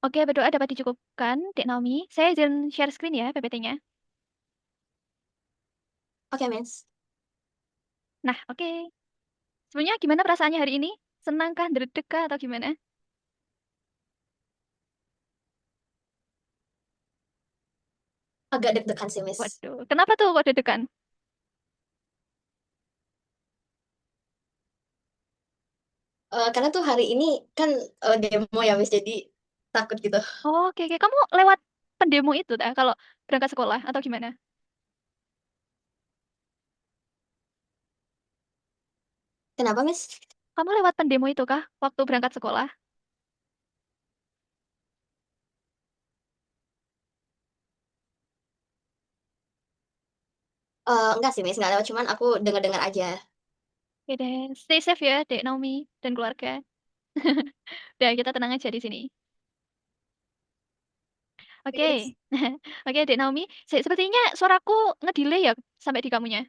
Oke, berdoa dapat dicukupkan, Dek Naomi. Saya izin share screen ya, PPT-nya. Oke, Miss. Nah, oke. Sebenarnya gimana perasaannya hari ini? Senangkah, deg kah, atau gimana? Agak deg-degan sih, Miss. Waduh, kenapa tuh kok deg-degan? Karena tuh hari ini kan demo ya, Miss. Jadi takut gitu. Oh, oke, oke. Kamu lewat pendemo itu, tak? Kalau berangkat sekolah, atau gimana? Kenapa, Miss? Kamu lewat pendemo itu kah, waktu berangkat sekolah? Enggak sih, Miss. Nggak lewat. Cuman aku dengar-dengar aja. Oke deh, stay safe ya, Dek Naomi dan keluarga. Udah, kita tenang aja di sini. Oke, Miss. oke, Dek Naomi. Sepertinya suaraku ngedelay ya sampai di kamunya.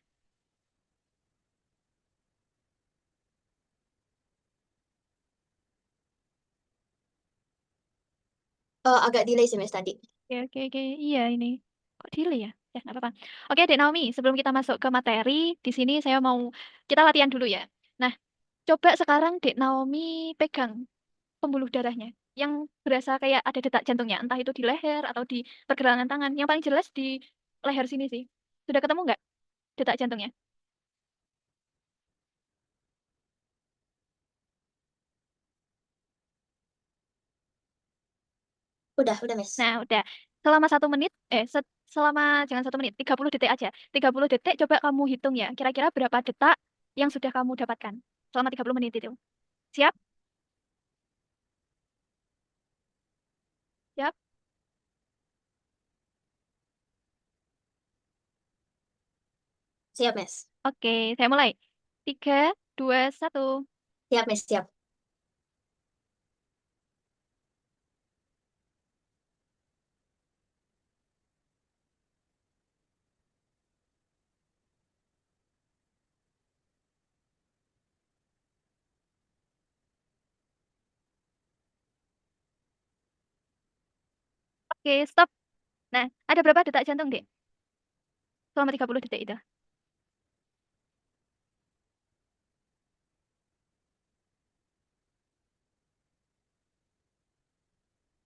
Agak delay sih, Miss, tadi. Oke, oke, oke. Iya ini. Kok delay ya? Ya, nggak apa-apa. Oke, Dek Naomi, sebelum kita masuk ke materi, di sini saya mau kita latihan dulu ya. Nah, coba sekarang Dek Naomi pegang pembuluh darahnya yang berasa kayak ada detak jantungnya, entah itu di leher atau di pergelangan tangan. Yang paling jelas di leher sini sih. Sudah ketemu nggak detak jantungnya? Udah, Miss. Nah, udah. Selama 1 menit, selama jangan 1 menit, 30 detik aja. 30 detik coba kamu hitung ya. Kira-kira berapa detak yang sudah kamu dapatkan selama 30 menit itu. Siap? Siap? Siap, Miss. Oke, saya mulai. 3, 2, 1. Siap, Miss. Siap. Oke, stop. Nah, ada berapa detak jantung, Dek? Selama 30 detik itu.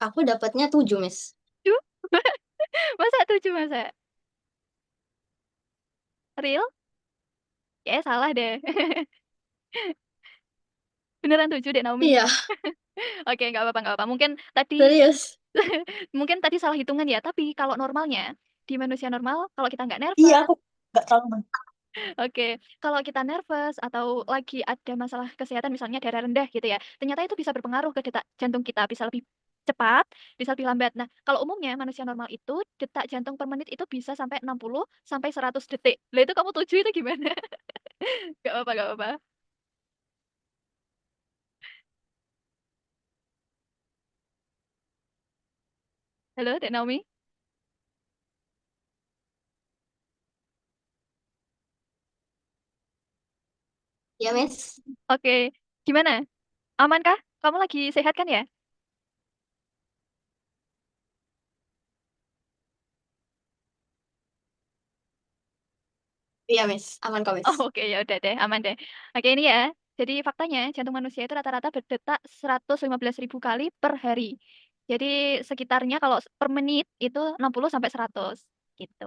Aku dapatnya 7, Miss. 7? Masa 7, masa? Real? Kayaknya salah deh. Beneran 7, Dek Naomi. Iya, Oke, nggak apa-apa. Mungkin tadi serius. mungkin tadi salah hitungan ya, tapi kalau normalnya di manusia normal kalau kita nggak Iya, nervous, aku nggak terlalu bentar. oke, kalau kita nervous atau lagi ada masalah kesehatan misalnya darah rendah gitu ya, ternyata itu bisa berpengaruh ke detak jantung kita, bisa lebih cepat, bisa lebih lambat. Nah, kalau umumnya manusia normal itu detak jantung per menit itu bisa sampai 60 sampai 100 detik. Lah itu kamu 7 itu gimana? Gak apa-apa, gak apa-apa. Halo, Dek Naomi. Iya, Miss. Oke, gimana? Aman kah? Kamu lagi sehat kan ya? Iya, Miss. Aman kok, Oh, Miss. oke, ya udah deh, aman deh. Oke, ini ya. Jadi faktanya jantung manusia itu rata-rata berdetak 115.000 kali per hari. Jadi sekitarnya kalau per menit itu 60 sampai 100 gitu.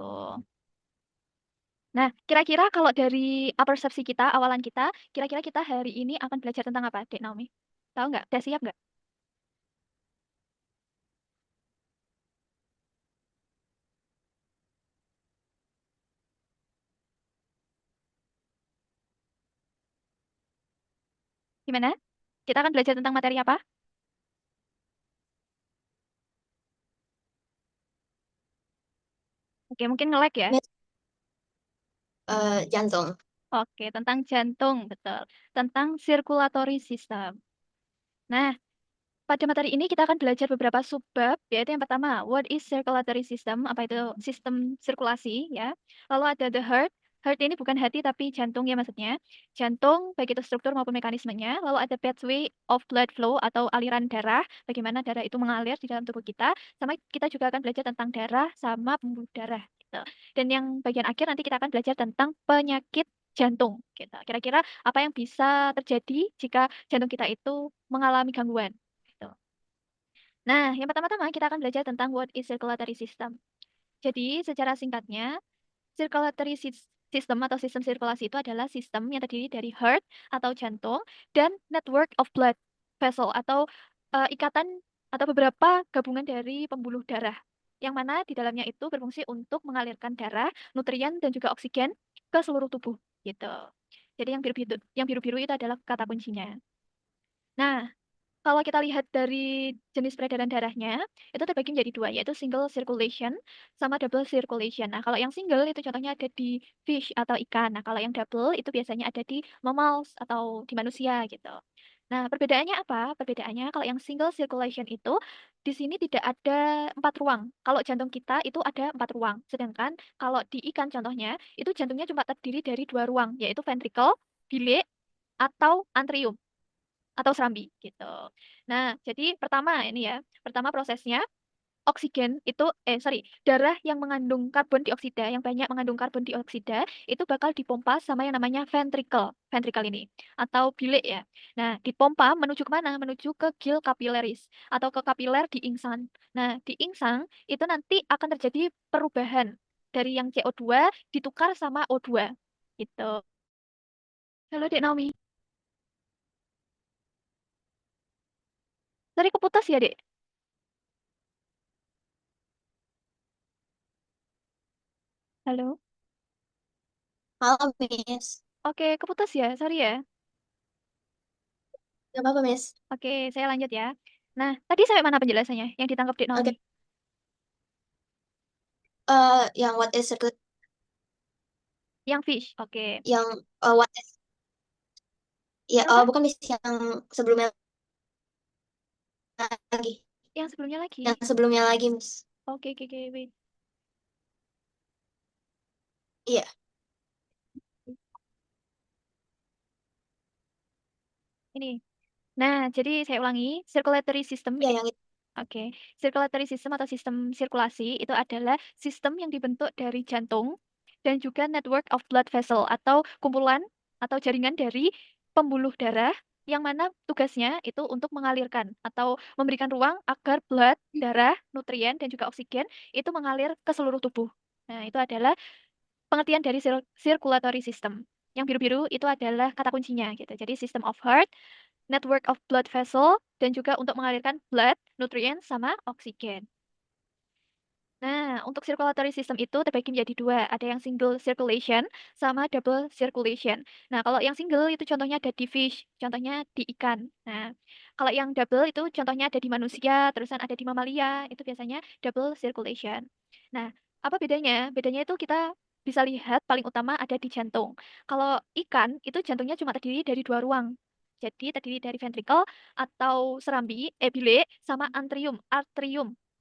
Nah, kira-kira kalau dari persepsi kita, awalan kita, kira-kira kita hari ini akan belajar tentang apa, Dek Naomi? Tahu nggak? Udah siap nggak? Gimana? Kita akan belajar tentang materi apa? Oke, mungkin nge-lag ya. Miss, jantung. Oke, tentang jantung, betul. Tentang circulatory system. Nah, pada materi ini kita akan belajar beberapa subbab, yaitu yang pertama, what is circulatory system? Apa itu sistem sirkulasi, ya. Lalu ada the heart. Heart ini bukan hati tapi jantung ya maksudnya. Jantung, baik itu struktur maupun mekanismenya. Lalu ada pathway of blood flow atau aliran darah, bagaimana darah itu mengalir di dalam tubuh kita. Sama kita juga akan belajar tentang darah sama pembuluh darah gitu. Dan yang bagian akhir nanti kita akan belajar tentang penyakit jantung gitu. Kira-kira apa yang bisa terjadi jika jantung kita itu mengalami gangguan gitu. Nah, yang pertama-tama kita akan belajar tentang what is circulatory system. Jadi, secara singkatnya, circulatory system atau sistem sirkulasi itu adalah sistem yang terdiri dari heart atau jantung dan network of blood vessel atau ikatan atau beberapa gabungan dari pembuluh darah yang mana di dalamnya itu berfungsi untuk mengalirkan darah, nutrien dan juga oksigen ke seluruh tubuh gitu. Jadi yang biru-biru itu adalah kata kuncinya. Nah, kalau kita lihat dari jenis peredaran darahnya, itu terbagi menjadi dua, yaitu single circulation sama double circulation. Nah, kalau yang single itu contohnya ada di fish atau ikan. Nah, kalau yang double itu biasanya ada di mammals atau di manusia gitu. Nah, perbedaannya apa? Perbedaannya kalau yang single circulation itu di sini tidak ada 4 ruang. Kalau jantung kita itu ada 4 ruang. Sedangkan kalau di ikan contohnya, itu jantungnya cuma terdiri dari 2 ruang, yaitu ventricle, bilik, atau antrium atau serambi gitu. Nah, jadi pertama ini ya, pertama prosesnya oksigen itu darah yang mengandung karbon dioksida, yang banyak mengandung karbon dioksida itu bakal dipompa sama yang namanya ventricle, ventricle ini atau bilik ya. Nah, dipompa menuju ke mana? Menuju ke gil capillaris atau ke kapiler di insang. Nah, di insang itu nanti akan terjadi perubahan dari yang CO2 ditukar sama O2 gitu. Halo Dek Naomi. Tadi keputus ya, Dek? Halo. Halo, Miss. Oke, keputus ya. Sorry ya. Gak apa-apa, Miss. Oke, saya lanjut ya. Nah, tadi sampai mana penjelasannya yang ditangkap Dek Naomi? Oke, yang what is circuit, Yang fish. Oke. yang what is, ya, Yang apa? bukan Miss, yang sebelumnya lagi. Yang sebelumnya Yang lagi. sebelumnya lagi, Miss. Oke, oke, oke. Wait. Iya, Ini. Nah, jadi saya ulangi. Circulatory system. iya yang itu. Oke. Circulatory system atau sistem sirkulasi itu adalah sistem yang dibentuk dari jantung dan juga network of blood vessel atau kumpulan atau jaringan dari pembuluh darah yang mana tugasnya itu untuk mengalirkan atau memberikan ruang agar blood, darah, nutrien dan juga oksigen itu mengalir ke seluruh tubuh. Nah, itu adalah pengertian dari circulatory system. Yang biru-biru itu adalah kata kuncinya gitu. Jadi system of heart, network of blood vessel, dan juga untuk mengalirkan blood, nutrien, sama oksigen. Nah, untuk circulatory system itu terbagi menjadi dua. Ada yang single circulation sama double circulation. Nah, kalau yang single itu contohnya ada di fish, contohnya di ikan. Nah, kalau yang double itu contohnya ada di manusia, terusan ada di mamalia, itu biasanya double circulation. Nah, apa bedanya? Bedanya itu kita bisa lihat paling utama ada di jantung. Kalau ikan itu jantungnya cuma terdiri dari 2 ruang. Jadi terdiri dari ventricle atau serambi, bilik, sama atrium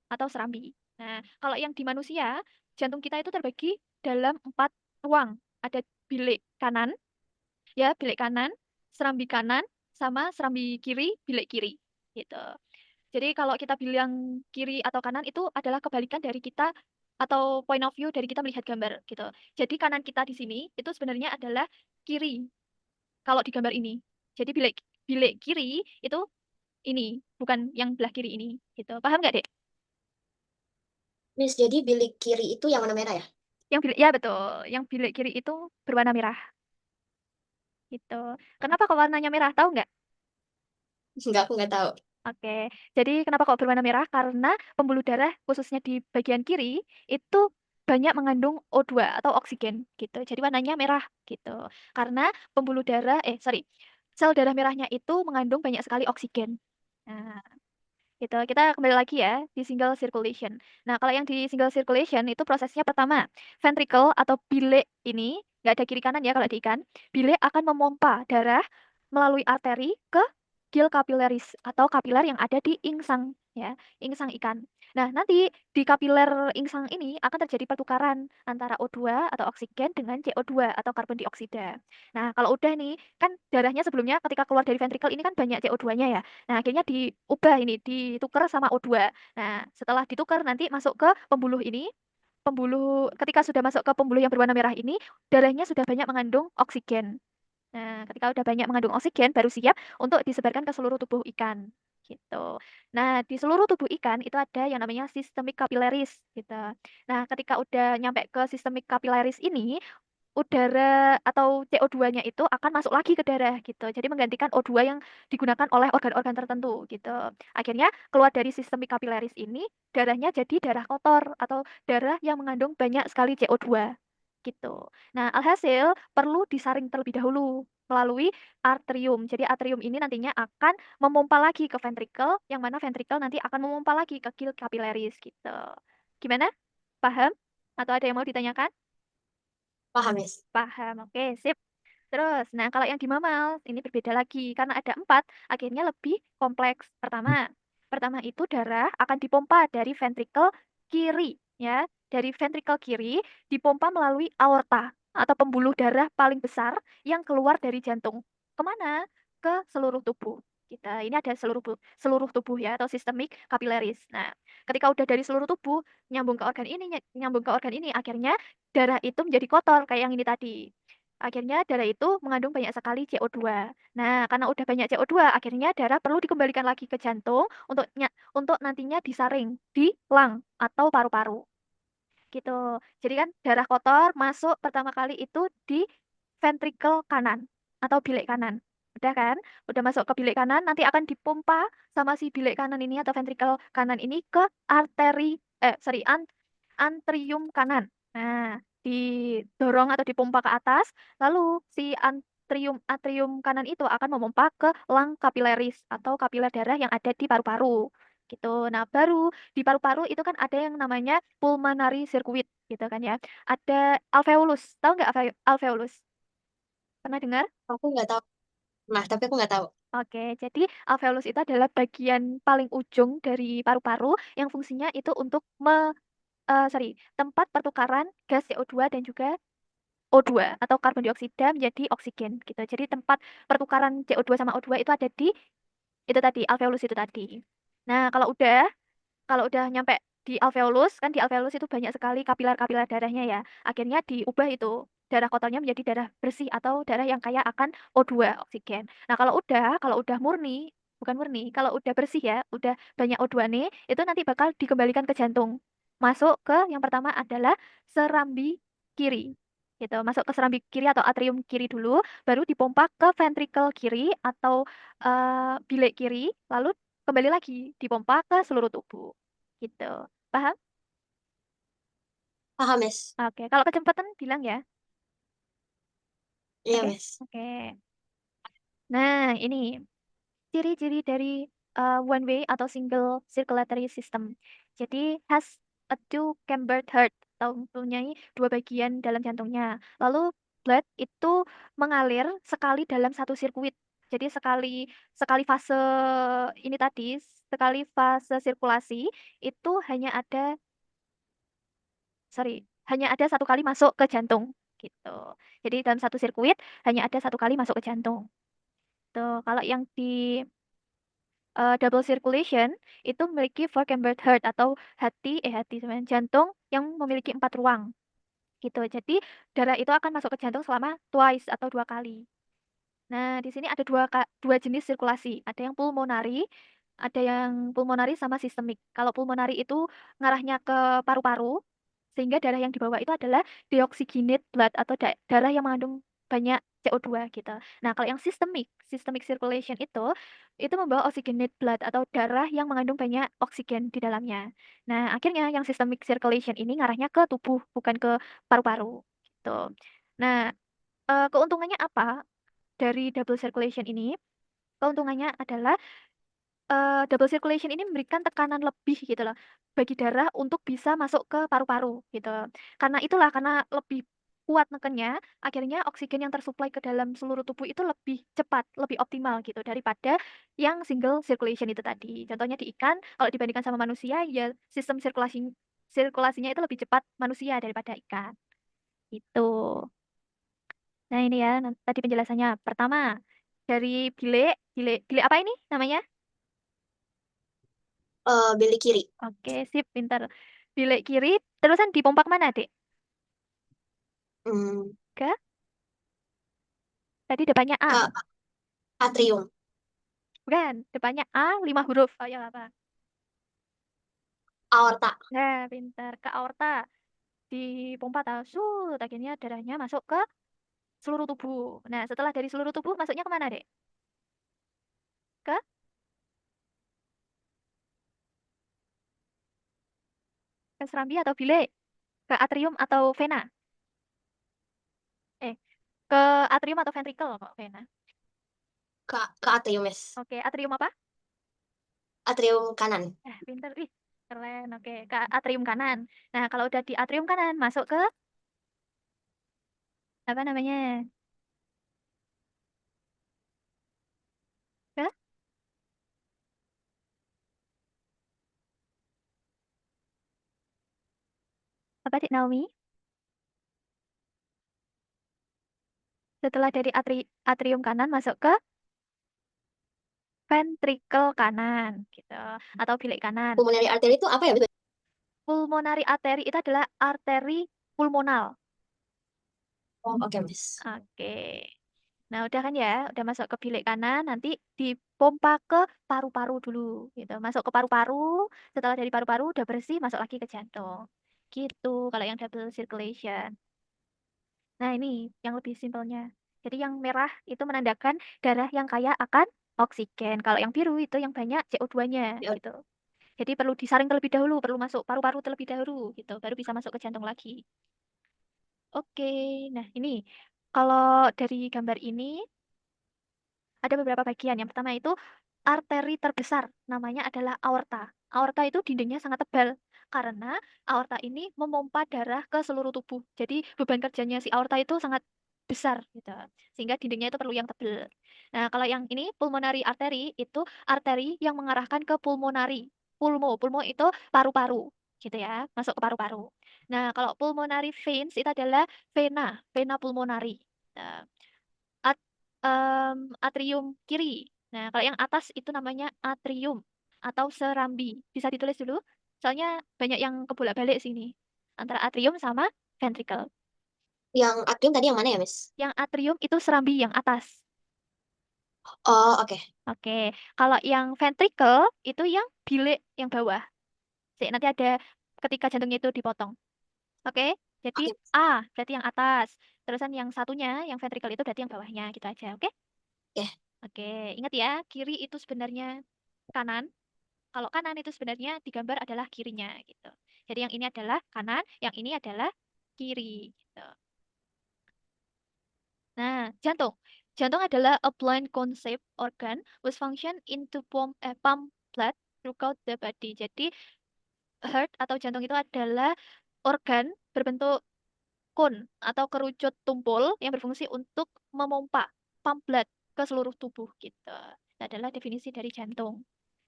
atau serambi. Nah, kalau yang di manusia, jantung kita itu terbagi dalam 4 ruang. Ada bilik kanan, ya bilik kanan, serambi kanan, sama serambi kiri, bilik kiri. Gitu. Jadi kalau kita bilang kiri atau kanan itu adalah kebalikan dari kita atau point of view dari kita melihat gambar gitu. Jadi kanan kita di sini itu sebenarnya adalah kiri kalau di gambar ini. Jadi bilik bilik kiri itu ini, bukan yang belah kiri ini gitu. Paham nggak, Dek? Miss, jadi bilik kiri itu yang warna merah ya? Yang bilik, ya betul. Yang bilik kiri itu berwarna merah. Gitu. Kenapa kok warnanya merah? Tahu nggak? Enggak, aku nggak tahu. Oke. Jadi kenapa kok berwarna merah? Karena pembuluh darah khususnya di bagian kiri itu banyak mengandung O2 atau oksigen gitu. Jadi warnanya merah gitu. Karena pembuluh darah, sel darah merahnya itu mengandung banyak sekali oksigen. Nah, gitu. Kita kembali lagi ya di single circulation. Nah, kalau yang di single circulation itu prosesnya pertama, ventricle atau bilik ini nggak ada kiri kanan ya kalau di ikan. Bilik akan memompa darah melalui arteri ke gill capillaris atau kapiler yang ada di insang ya, insang ikan. Nah, nanti di kapiler insang ini akan terjadi pertukaran antara O2 atau oksigen dengan CO2 atau karbon dioksida. Nah, kalau udah nih, kan darahnya sebelumnya ketika keluar dari ventrikel ini kan banyak CO2-nya ya. Nah, akhirnya diubah ini, ditukar sama O2. Nah, setelah ditukar nanti masuk ke pembuluh ini. Pembuluh ketika sudah masuk ke pembuluh yang berwarna merah ini, darahnya sudah banyak mengandung oksigen. Nah, ketika udah banyak mengandung oksigen, baru siap untuk disebarkan ke seluruh tubuh ikan. Gitu. Nah, di seluruh tubuh ikan itu ada yang namanya sistemik capillaris gitu. Nah, ketika udah nyampe ke sistemik capillaris ini, udara atau CO2-nya itu akan masuk lagi ke darah gitu. Jadi menggantikan O2 yang digunakan oleh organ-organ tertentu gitu. Akhirnya keluar dari sistemik capillaris ini, darahnya jadi darah kotor atau darah yang mengandung banyak sekali CO2 gitu. Nah, alhasil perlu disaring terlebih dahulu melalui atrium. Jadi atrium ini nantinya akan memompa lagi ke ventrikel, yang mana ventrikel nanti akan memompa lagi ke gill capillaris gitu. Gimana? Paham? Atau ada yang mau ditanyakan? Paham, Miss. Paham. Oke, sip. Terus, nah kalau yang di mamal ini berbeda lagi karena ada 4, akhirnya lebih kompleks. Pertama itu darah akan dipompa dari ventrikel kiri, ya, dari ventrikel kiri dipompa melalui aorta atau pembuluh darah paling besar yang keluar dari jantung. Kemana? Ke seluruh tubuh. Kita ini ada seluruh tubuh ya atau sistemik kapilaris. Nah, ketika udah dari seluruh tubuh nyambung ke organ ini, nyambung ke organ ini, akhirnya darah itu menjadi kotor kayak yang ini tadi. Akhirnya darah itu mengandung banyak sekali CO2. Nah, karena udah banyak CO2, akhirnya darah perlu dikembalikan lagi ke jantung untuk nantinya disaring di lang atau paru-paru. Gitu. Jadi kan darah kotor masuk pertama kali itu di ventrikel kanan atau bilik kanan. Udah kan? Udah masuk ke bilik kanan, nanti akan dipompa sama si bilik kanan ini atau ventrikel kanan ini ke antrium kanan. Nah, didorong atau dipompa ke atas, lalu si atrium kanan itu akan memompa ke lang capillaris atau kapiler darah yang ada di paru-paru gitu. Nah, baru di paru-paru itu kan ada yang namanya pulmonary circuit gitu kan ya. Ada alveolus. Tahu nggak alveolus? Pernah dengar? Aku nggak tahu. Nah, tapi aku nggak tahu. Oke, jadi alveolus itu adalah bagian paling ujung dari paru-paru yang fungsinya itu untuk tempat pertukaran gas CO2 dan juga O2 atau karbon dioksida menjadi oksigen gitu. Jadi tempat pertukaran CO2 sama O2 itu ada di itu tadi, alveolus itu tadi. Nah, kalau udah nyampe di alveolus, kan di alveolus itu banyak sekali kapiler-kapiler darahnya ya. Akhirnya diubah itu darah kotornya menjadi darah bersih atau darah yang kaya akan O2, oksigen. Nah, kalau udah murni, bukan murni, kalau udah bersih ya, udah banyak O2 nih, itu nanti bakal dikembalikan ke jantung. Masuk ke yang pertama adalah serambi kiri. Gitu, masuk ke serambi kiri atau atrium kiri dulu, baru dipompa ke ventrikel kiri atau bilik kiri, lalu kembali lagi dipompa ke seluruh tubuh gitu. Paham? Paham, Miss. Oke, kalau kecepatan bilang ya. Iya, Oke. Miss. Oke. Nah, ini ciri-ciri dari one way atau single circulatory system. Jadi has a two chambered heart atau mempunyai dua bagian dalam jantungnya. Lalu blood itu mengalir sekali dalam satu sirkuit. Jadi sekali sekali fase ini tadi, sekali fase sirkulasi itu hanya ada satu kali masuk ke jantung gitu. Jadi dalam satu sirkuit hanya ada satu kali masuk ke jantung. Tuh, kalau yang di double circulation itu memiliki four chambered heart atau hati sebenarnya jantung yang memiliki 4 ruang gitu. Jadi darah itu akan masuk ke jantung selama twice atau 2 kali. Nah, di sini ada dua jenis sirkulasi. Ada yang pulmonari sama sistemik. Kalau pulmonari itu ngarahnya ke paru-paru, sehingga darah yang dibawa itu adalah deoxygenate blood atau darah yang mengandung banyak CO2 gitu. Nah, kalau yang systemic circulation itu membawa oxygenate blood atau darah yang mengandung banyak oksigen di dalamnya. Nah, akhirnya yang systemic circulation ini ngarahnya ke tubuh, bukan ke paru-paru gitu. Nah, keuntungannya apa dari double circulation ini? Keuntungannya adalah double circulation ini memberikan tekanan lebih gitu loh bagi darah untuk bisa masuk ke paru-paru gitu. Karena lebih kuat nekennya, akhirnya oksigen yang tersuplai ke dalam seluruh tubuh itu lebih cepat, lebih optimal gitu daripada yang single circulation itu tadi. Contohnya di ikan, kalau dibandingkan sama manusia, ya sistem sirkulasinya itu lebih cepat manusia daripada ikan. Itu. Nah, ini ya, tadi penjelasannya. Pertama, dari bilik, bilik apa ini namanya? Bilik kiri. Oke, sip, pintar. Bilik kiri, terusan dipompa mana, Dek? Hmm, Ke? Tadi depannya A. ke atrium. Bukan, depannya A, 5 huruf. Oh, ya apa? Aorta. Nah, pintar. Ke aorta. Dipompa tahu. Akhirnya darahnya masuk ke seluruh tubuh. Nah, setelah dari seluruh tubuh, masuknya kemana, Dek? Ke? Ke serambi atau bilik? Ke atrium atau vena? Eh, ke atrium atau ventricle kok vena? Ke atrium, Miss. Oke, atrium apa? Atrium kanan. Pinter. Ih, keren. Oke, ke atrium kanan. Nah, kalau udah di atrium kanan, masuk ke apa namanya? Ke apa, Dik Naomi? Setelah dari atrium kanan, masuk ke ventricle kanan, gitu. Atau bilik kanan. Pulmonary artery itu apa ya, Miss? Pulmonary artery itu adalah arteri pulmonal. Oh, oke, Miss. Oke. Nah, udah kan ya, udah masuk ke bilik kanan, nanti dipompa ke paru-paru dulu, gitu. Masuk ke paru-paru, setelah dari paru-paru udah bersih, masuk lagi ke jantung. Gitu, kalau yang double circulation. Nah, ini yang lebih simpelnya. Jadi yang merah itu menandakan darah yang kaya akan oksigen. Kalau yang biru itu yang banyak CO2-nya, Ya, gitu. Jadi perlu disaring terlebih dahulu, perlu masuk paru-paru terlebih dahulu, gitu. Baru bisa masuk ke jantung lagi. Oke, nah ini kalau dari gambar ini ada beberapa bagian. Yang pertama itu arteri terbesar, namanya adalah aorta. Aorta itu dindingnya sangat tebal karena aorta ini memompa darah ke seluruh tubuh. Jadi beban kerjanya si aorta itu sangat besar gitu. Sehingga dindingnya itu perlu yang tebal. Nah, kalau yang ini pulmonary artery itu arteri yang mengarahkan ke pulmonary. Pulmo itu paru-paru gitu ya, masuk ke paru-paru. Nah, kalau pulmonary veins itu adalah vena pulmonary. Nah, atrium kiri. Nah, kalau yang atas itu namanya atrium atau serambi. Bisa ditulis dulu, soalnya banyak yang kebolak-balik sini antara atrium sama ventricle. yang atrium tadi yang mana ya, Miss? Yang atrium itu serambi yang atas. Oh, oke. Oke, kalau yang ventricle itu yang bilik yang bawah. Nanti ada ketika jantungnya itu dipotong. Oke, jadi Oke. A berarti yang atas. Terusan yang satunya, yang ventricle itu berarti yang bawahnya gitu aja. Oke? Oke. Oke, ingat ya, kiri itu sebenarnya kanan. Kalau kanan itu sebenarnya digambar adalah kirinya gitu. Jadi yang ini adalah kanan, yang ini adalah kiri gitu. Nah, jantung. Jantung adalah a blind concept organ whose function into pump blood throughout the body. Jadi heart atau jantung itu adalah organ berbentuk cone atau kerucut tumpul yang berfungsi untuk memompa pump blood ke seluruh tubuh gitu. Itu adalah definisi dari jantung.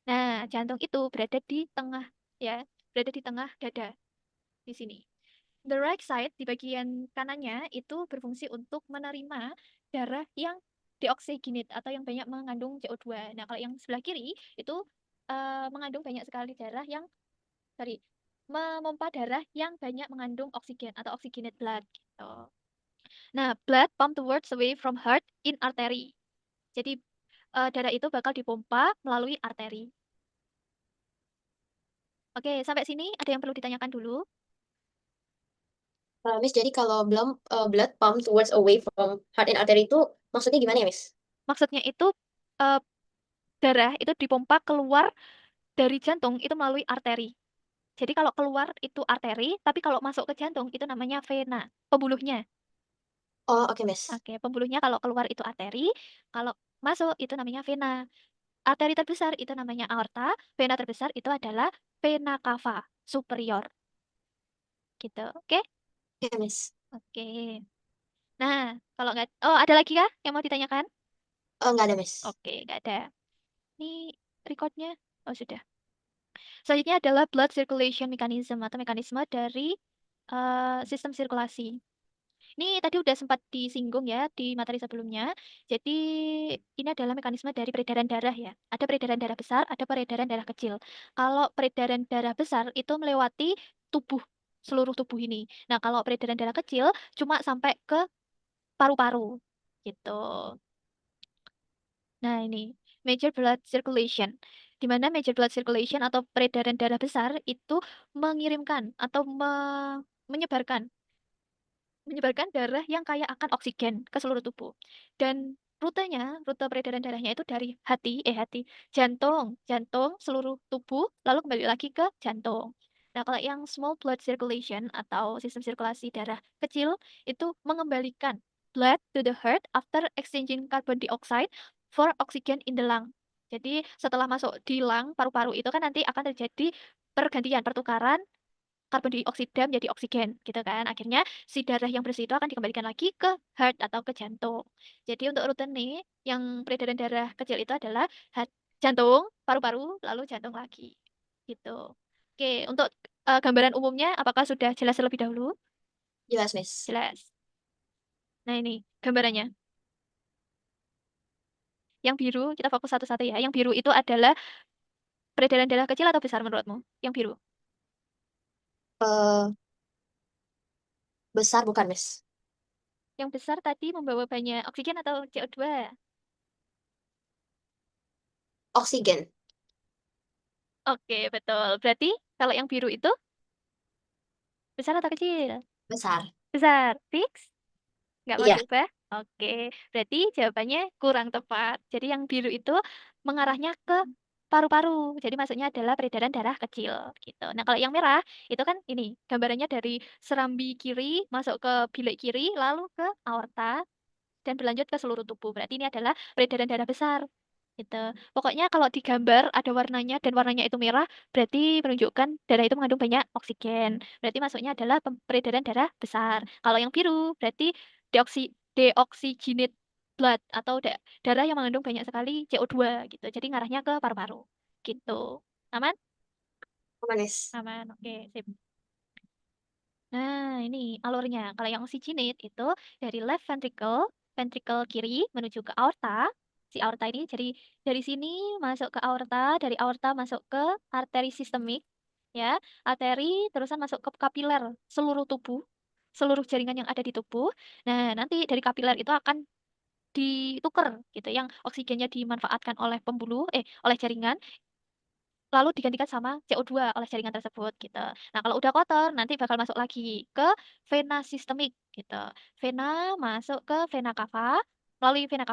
Nah, jantung itu berada di tengah ya, berada di tengah dada di sini. The right side di bagian kanannya itu berfungsi untuk menerima darah yang deoksigenate atau yang banyak mengandung CO2. Nah, kalau yang sebelah kiri itu mengandung banyak sekali darah yang sorry, memompa darah yang banyak mengandung oksigen atau oxygenate blood gitu. Nah, blood pump towards away from heart in artery. Jadi darah itu bakal dipompa melalui arteri. Oke, sampai sini ada yang perlu ditanyakan dulu. Miss, jadi kalau belum blood pump towards away from heart and artery itu maksudnya gimana ya, Miss? Maksudnya itu eh, darah itu dipompa keluar dari jantung itu melalui arteri. Jadi kalau keluar itu arteri, tapi kalau masuk ke jantung itu namanya vena, pembuluhnya. Oh, oke, Miss. Oke, pembuluhnya kalau keluar itu arteri, kalau masuk itu namanya vena. Arteri terbesar itu namanya aorta, vena terbesar itu adalah vena cava superior. Gitu. Oke? Oke, Miss. Oke. Nah, kalau nggak, oh ada lagi kah yang mau ditanyakan? Oh, nggak ada, Miss. Oke, nggak ada. Ini recordnya, oh sudah. Selanjutnya adalah blood circulation mechanism atau mekanisme dari sistem sirkulasi. Ini tadi udah sempat disinggung ya di materi sebelumnya. Jadi ini adalah mekanisme dari peredaran darah ya. Ada peredaran darah besar, ada peredaran darah kecil. Kalau peredaran darah besar itu melewati tubuh, seluruh tubuh ini. Nah, kalau peredaran darah kecil cuma sampai ke paru-paru gitu. Nah, ini major blood circulation. Di mana major blood circulation atau peredaran darah besar itu mengirimkan atau menyebarkan menyebarkan darah yang kaya akan oksigen ke seluruh tubuh. Dan rutenya, rute peredaran darahnya itu dari jantung, jantung seluruh tubuh, lalu kembali lagi ke jantung. Nah, kalau yang small blood circulation atau sistem sirkulasi darah kecil itu mengembalikan blood to the heart after exchanging carbon dioxide for oxygen in the lung. Jadi setelah masuk di lung, paru-paru itu kan nanti akan terjadi pergantian, pertukaran karbon dioksida menjadi oksigen gitu kan. Akhirnya si darah yang bersih itu akan dikembalikan lagi ke heart atau ke jantung. Jadi untuk rute nih yang peredaran darah kecil itu adalah jantung, paru-paru, lalu jantung lagi. Gitu. Oke, untuk gambaran umumnya apakah sudah jelas terlebih dahulu? Jelas, Miss. Jelas. Nah, ini gambarannya. Yang biru, kita fokus satu-satu ya. Yang biru itu adalah peredaran darah kecil atau besar menurutmu? Yang biru. Eh, besar bukan, Miss? Yang besar tadi membawa banyak oksigen atau CO2? Oksigen. Oke, betul. Berarti kalau yang biru itu besar atau kecil? Besar. Besar. Fix? Nggak mau Iya. diubah? Oke, berarti jawabannya kurang tepat. Jadi yang biru itu mengarahnya ke paru-paru. Jadi maksudnya adalah peredaran darah kecil gitu. Nah, kalau yang merah itu kan ini gambarannya dari serambi kiri masuk ke bilik kiri lalu ke aorta dan berlanjut ke seluruh tubuh. Berarti ini adalah peredaran darah besar. Gitu. Pokoknya kalau digambar ada warnanya dan warnanya itu merah, berarti menunjukkan darah itu mengandung banyak oksigen. Berarti masuknya adalah peredaran darah besar. Kalau yang biru berarti deoxygenate blood atau darah yang mengandung banyak sekali CO2 gitu. Jadi ngarahnya ke paru-paru. Gitu. Aman? Aman, Miss. Aman. Oke, sip. Nah, ini alurnya. Kalau yang oxygenate itu dari left ventricle, ventricle kiri menuju ke aorta. Si aorta ini jadi dari sini masuk ke aorta, dari aorta masuk ke arteri sistemik, ya, arteri terusan masuk ke kapiler seluruh tubuh, seluruh jaringan yang ada di tubuh. Nah, nanti dari kapiler itu akan dituker gitu, yang oksigennya dimanfaatkan oleh oleh jaringan lalu digantikan sama CO2 oleh jaringan tersebut gitu. Nah, kalau udah kotor nanti bakal masuk lagi ke vena sistemik gitu. Vena masuk ke vena cava, melalui vena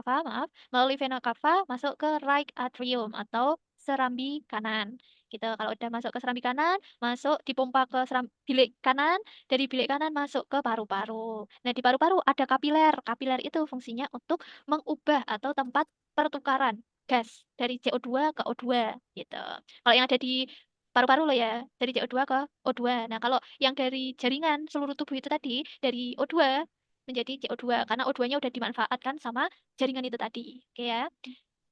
cava masuk ke right atrium atau serambi kanan gitu. Kalau udah masuk ke serambi kanan, masuk dipompa ke bilik kanan, dari bilik kanan masuk ke paru-paru. Nah, di paru-paru ada kapiler. Kapiler itu fungsinya untuk mengubah atau tempat pertukaran gas dari CO2 ke O2 gitu. Kalau yang ada di paru-paru loh ya, dari CO2 ke O2. Nah, kalau yang dari jaringan seluruh tubuh itu tadi, dari O2 menjadi CO2, karena O2-nya udah dimanfaatkan sama jaringan itu tadi. Oke ya.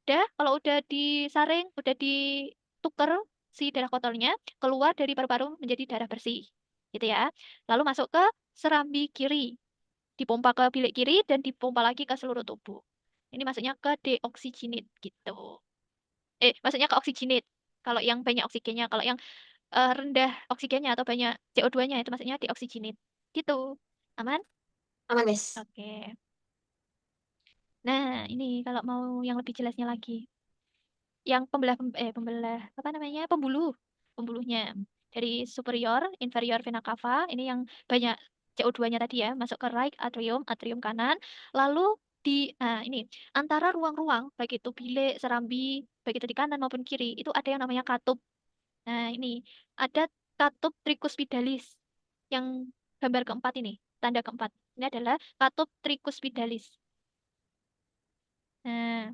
Udah, kalau udah disaring, udah dituker si darah kotornya, keluar dari paru-paru menjadi darah bersih. Gitu ya. Lalu masuk ke serambi kiri, dipompa ke bilik kiri dan dipompa lagi ke seluruh tubuh. Ini maksudnya ke deoksigenate gitu. Maksudnya ke oksigenate. Kalau yang banyak oksigennya, kalau yang rendah oksigennya atau banyak CO2-nya itu maksudnya dioksigenate. Gitu. Aman? Aman, Miss. Oke. Nah, ini kalau mau yang lebih jelasnya lagi. Yang pembelah apa namanya? Pembuluhnya. Dari superior, inferior vena cava, ini yang banyak CO2-nya tadi ya, masuk ke right atrium, atrium kanan, lalu ini antara ruang-ruang baik itu bilik, serambi, baik itu di kanan maupun kiri, itu ada yang namanya katup. Nah, ini ada katup tricuspidalis yang gambar keempat ini, tanda keempat. Ini adalah katup tricuspidalis. Nah,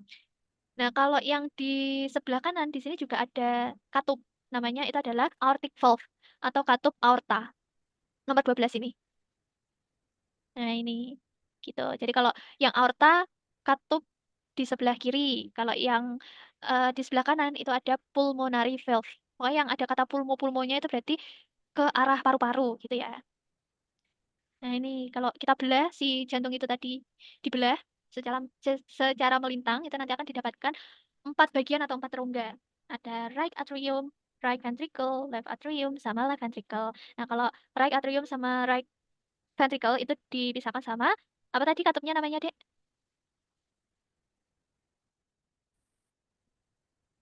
nah kalau yang di sebelah kanan di sini juga ada katup. Namanya itu adalah aortic valve atau katup aorta. Nomor 12 ini. Nah, ini. gitu. Jadi kalau yang aorta katup di sebelah kiri, kalau yang di sebelah kanan itu ada pulmonary valve. Pokoknya yang ada kata pulmonya itu berarti ke arah paru-paru gitu ya. Nah, ini kalau kita belah si jantung itu tadi dibelah secara melintang itu nanti akan didapatkan 4 bagian atau 4 rongga. Ada right atrium, right ventricle, left atrium, sama left ventricle. Nah, kalau right atrium sama right ventricle itu dipisahkan sama apa tadi katupnya namanya, Dek?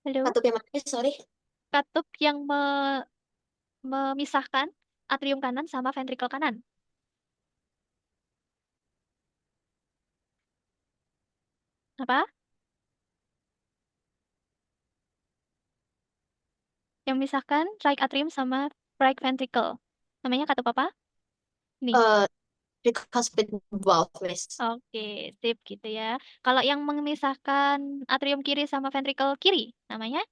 Halo? Katup yang mana? Sorry. Katup yang memisahkan atrium kanan sama ventricle kanan. Apa? Yang memisahkan right atrium sama right ventricle. Namanya katup apa? Nih. Eh, tricuspid valve, Miss. Oke, sip gitu ya. Kalau yang memisahkan atrium kiri sama ventricle kiri, namanya?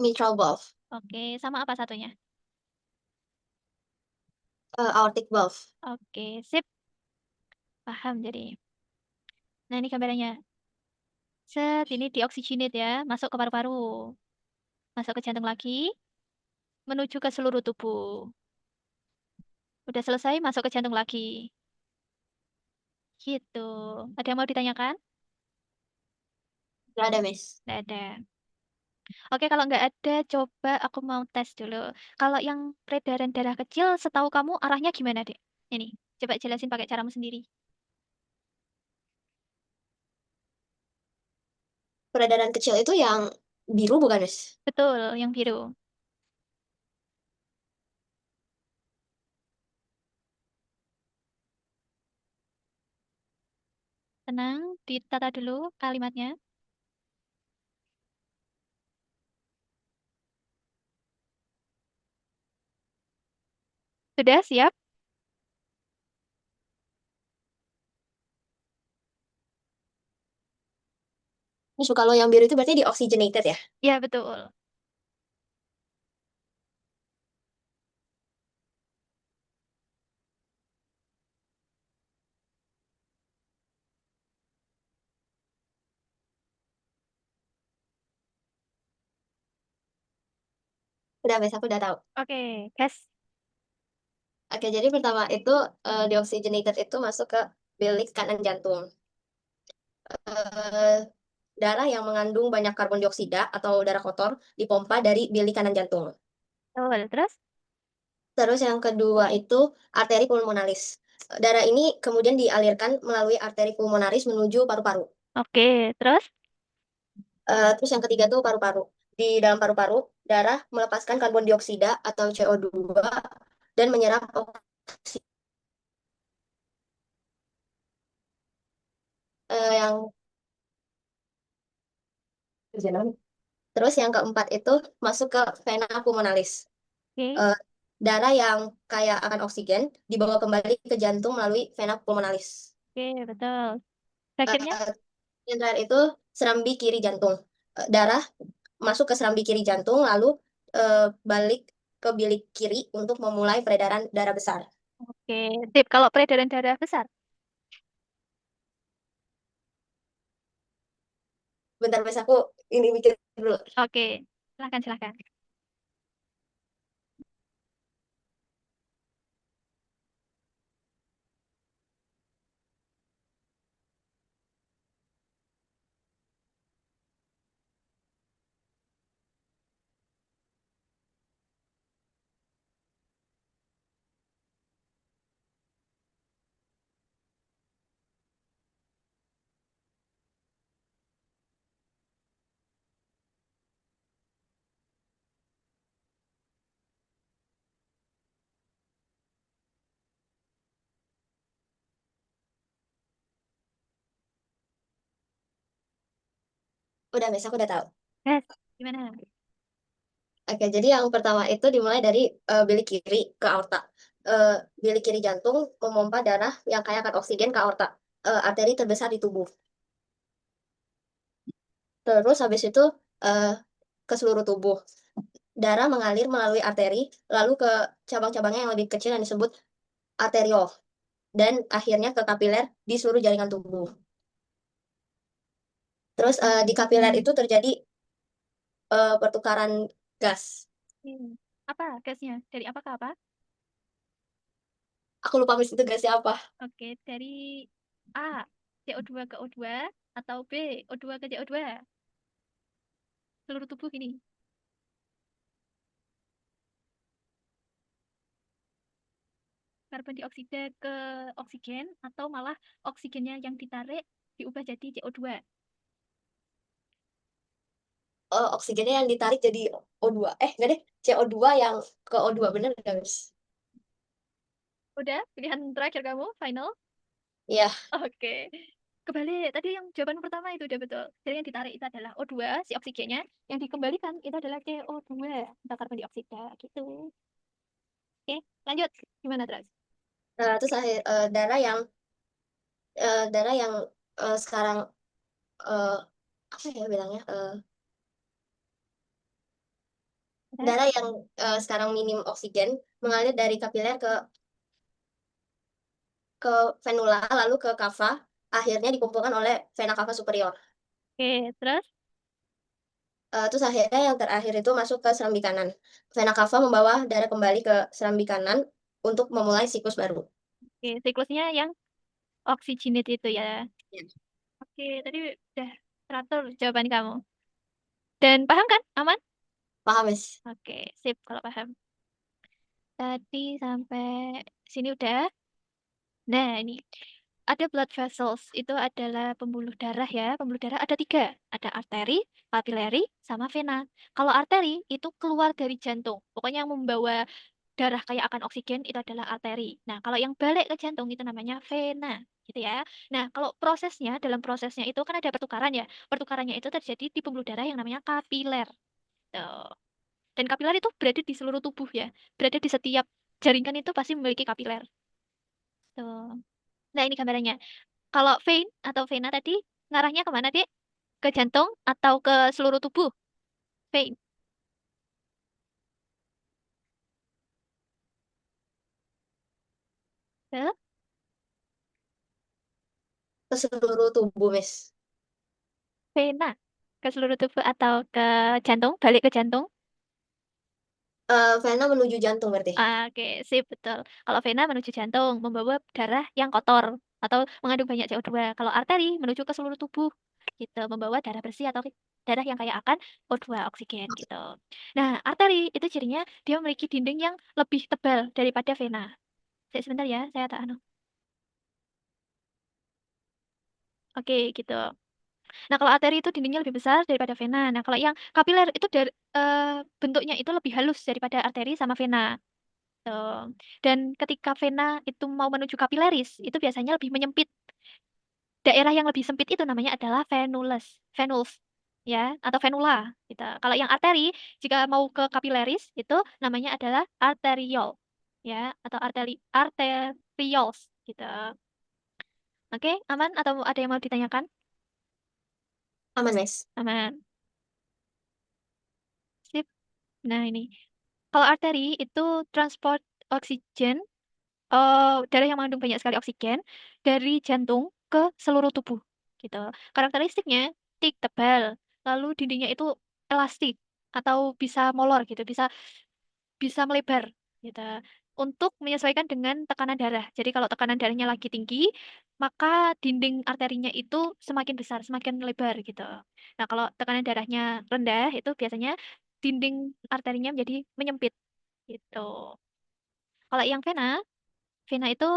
Mitral valve. Oke, sama apa satunya? Aortic valve. Oke, sip. Paham jadi. Nah, ini gambarannya. Set, ini dioksigenate ya, masuk ke paru-paru. Masuk ke jantung lagi, menuju ke seluruh tubuh. Udah selesai, masuk ke jantung lagi. Gitu. Ada yang mau ditanyakan? Nggak ada, Miss. Nggak ada. Oke, kalau nggak ada, coba aku mau tes dulu. Kalau yang peredaran darah kecil, setahu kamu arahnya gimana, Dek? Ini, coba jelasin pakai caramu sendiri. Peredaran kecil itu yang biru bukan, Miss? Betul, yang biru. Tenang, ditata dulu kalimatnya. Sudah siap? Miss, kalau yang biru itu berarti dioxygenated ya? Ya, betul. Udah, Miss, aku udah tahu. Oke, gas. Oke, jadi pertama itu deoxygenated itu masuk ke bilik kanan jantung. Eh, Darah yang mengandung banyak karbon dioksida atau darah kotor dipompa dari bilik kanan jantung. Betul. Terus? Terus yang kedua itu arteri pulmonalis. Darah ini kemudian dialirkan melalui arteri pulmonaris menuju paru-paru. Oke, terus? Terus yang ketiga tuh paru-paru. Di dalam paru-paru, darah melepaskan karbon dioksida atau CO2 dan menyerap oksigen. Yang Terus yang keempat itu masuk ke vena pulmonalis. Oke, Eh, Darah yang kaya akan oksigen dibawa kembali ke jantung melalui vena pulmonalis. oke, betul. Terakhirnya? Eh, yang terakhir itu serambi kiri jantung. Darah masuk ke serambi kiri jantung lalu balik ke bilik kiri untuk memulai peredaran darah besar. Oke, sip. Kalau peredaran darah besar? Bentar, Mas, aku ini mikir dulu. Oke, silahkan, silahkan. Udah, Mas, aku udah tahu. Gas. Gimana? Oke, jadi yang pertama itu dimulai dari bilik kiri ke aorta. Eh, Bilik kiri jantung memompa darah yang kaya akan oksigen ke aorta, arteri terbesar di tubuh. Terus habis itu eh, ke seluruh tubuh. Darah mengalir melalui arteri, lalu ke cabang-cabangnya yang lebih kecil yang disebut arteriol. dan akhirnya ke kapiler di seluruh jaringan tubuh. Terus di kapiler itu terjadi pertukaran gas. Hmm. Apa gasnya? Dari apa ke apa? Aku lupa mis itu gasnya apa. Oke, dari A, CO2 ke O2, atau B, O2 ke CO2. Seluruh tubuh ini. Karbon dioksida ke oksigen, atau malah oksigennya yang ditarik diubah jadi CO2. Oksigennya yang ditarik jadi O2. Enggak deh, CO2 yang ke O2 bener nggak, Mis? Udah, pilihan terakhir kamu, final? Iya, Oke. Kebalik, tadi yang jawaban pertama itu udah betul. Jadi yang ditarik itu adalah O2, si oksigennya. Yang dikembalikan itu adalah CO2, atau karbon dioksida, gitu. Oke, lanjut. Gimana terus? terus darah yang sekarang eh, apa ya bilangnya? Udah? Darah yang sekarang minim oksigen mengalir dari kapiler ke venula lalu ke kava, akhirnya dikumpulkan oleh vena cava superior. Oke, terus? Terus akhirnya yang terakhir itu masuk ke serambi kanan. Vena cava membawa darah kembali ke serambi kanan untuk memulai siklus baru. Oke, siklusnya yang oxygenate itu ya. Ya. Oke, tadi udah teratur jawaban kamu. Dan paham kan? Aman? Paham, Miss? Oke, sip kalau paham. Tadi sampai sini udah. Nah, ini ada blood vessels. Itu adalah pembuluh darah ya. Pembuluh darah ada tiga. Ada arteri, kapilari, sama vena. Kalau arteri itu keluar dari jantung. Pokoknya yang membawa darah kayak akan oksigen itu adalah arteri. Nah, kalau yang balik ke jantung itu namanya vena. Gitu ya. Nah, kalau prosesnya, dalam prosesnya itu kan ada pertukaran ya. Pertukarannya itu terjadi di pembuluh darah yang namanya kapiler. Tuh. Dan kapiler itu berada di seluruh tubuh ya. Berada di setiap jaringan itu pasti memiliki kapiler. Tuh. Nah, ini gambarannya. Kalau vein atau vena tadi ngarahnya kemana, Dek? Ke jantung atau ke seluruh tubuh? Vein. Ke Ke seluruh tubuh, Miss. vena. Ke seluruh tubuh atau ke jantung? Balik ke jantung? Vena menuju jantung berarti. Oke, sip, betul. Kalau vena menuju jantung, membawa darah yang kotor atau mengandung banyak CO2. Kalau arteri menuju ke seluruh tubuh, gitu, membawa darah bersih atau darah yang kaya akan O2, oksigen, gitu. Nah, arteri itu cirinya dia memiliki dinding yang lebih tebal daripada vena. Sebentar ya, saya tak anu. Oke, gitu. Nah, kalau arteri itu dindingnya lebih besar daripada vena. Nah, kalau yang kapiler itu bentuknya itu lebih halus daripada arteri sama vena. Tuh. Dan ketika vena itu mau menuju kapilaris, itu biasanya lebih menyempit. Daerah yang lebih sempit itu namanya adalah venules, ya, atau venula. Gitu. Kalau yang arteri, jika mau ke kapilaris, itu namanya adalah arteriol, ya, atau arterioles. Gitu. Oke, aman atau ada yang mau ditanyakan? Aman, Miss. Aman. Sip. Nah, ini. Kalau arteri itu transport oksigen, darah yang mengandung banyak sekali oksigen dari jantung ke seluruh tubuh gitu. Karakteristiknya tik tebal, lalu dindingnya itu elastik atau bisa molor gitu, bisa bisa melebar gitu. Untuk menyesuaikan dengan tekanan darah. Jadi kalau tekanan darahnya lagi tinggi, maka dinding arterinya itu semakin besar, semakin lebar gitu. Nah, kalau tekanan darahnya rendah itu biasanya dinding arterinya menjadi menyempit gitu. Kalau yang vena, vena itu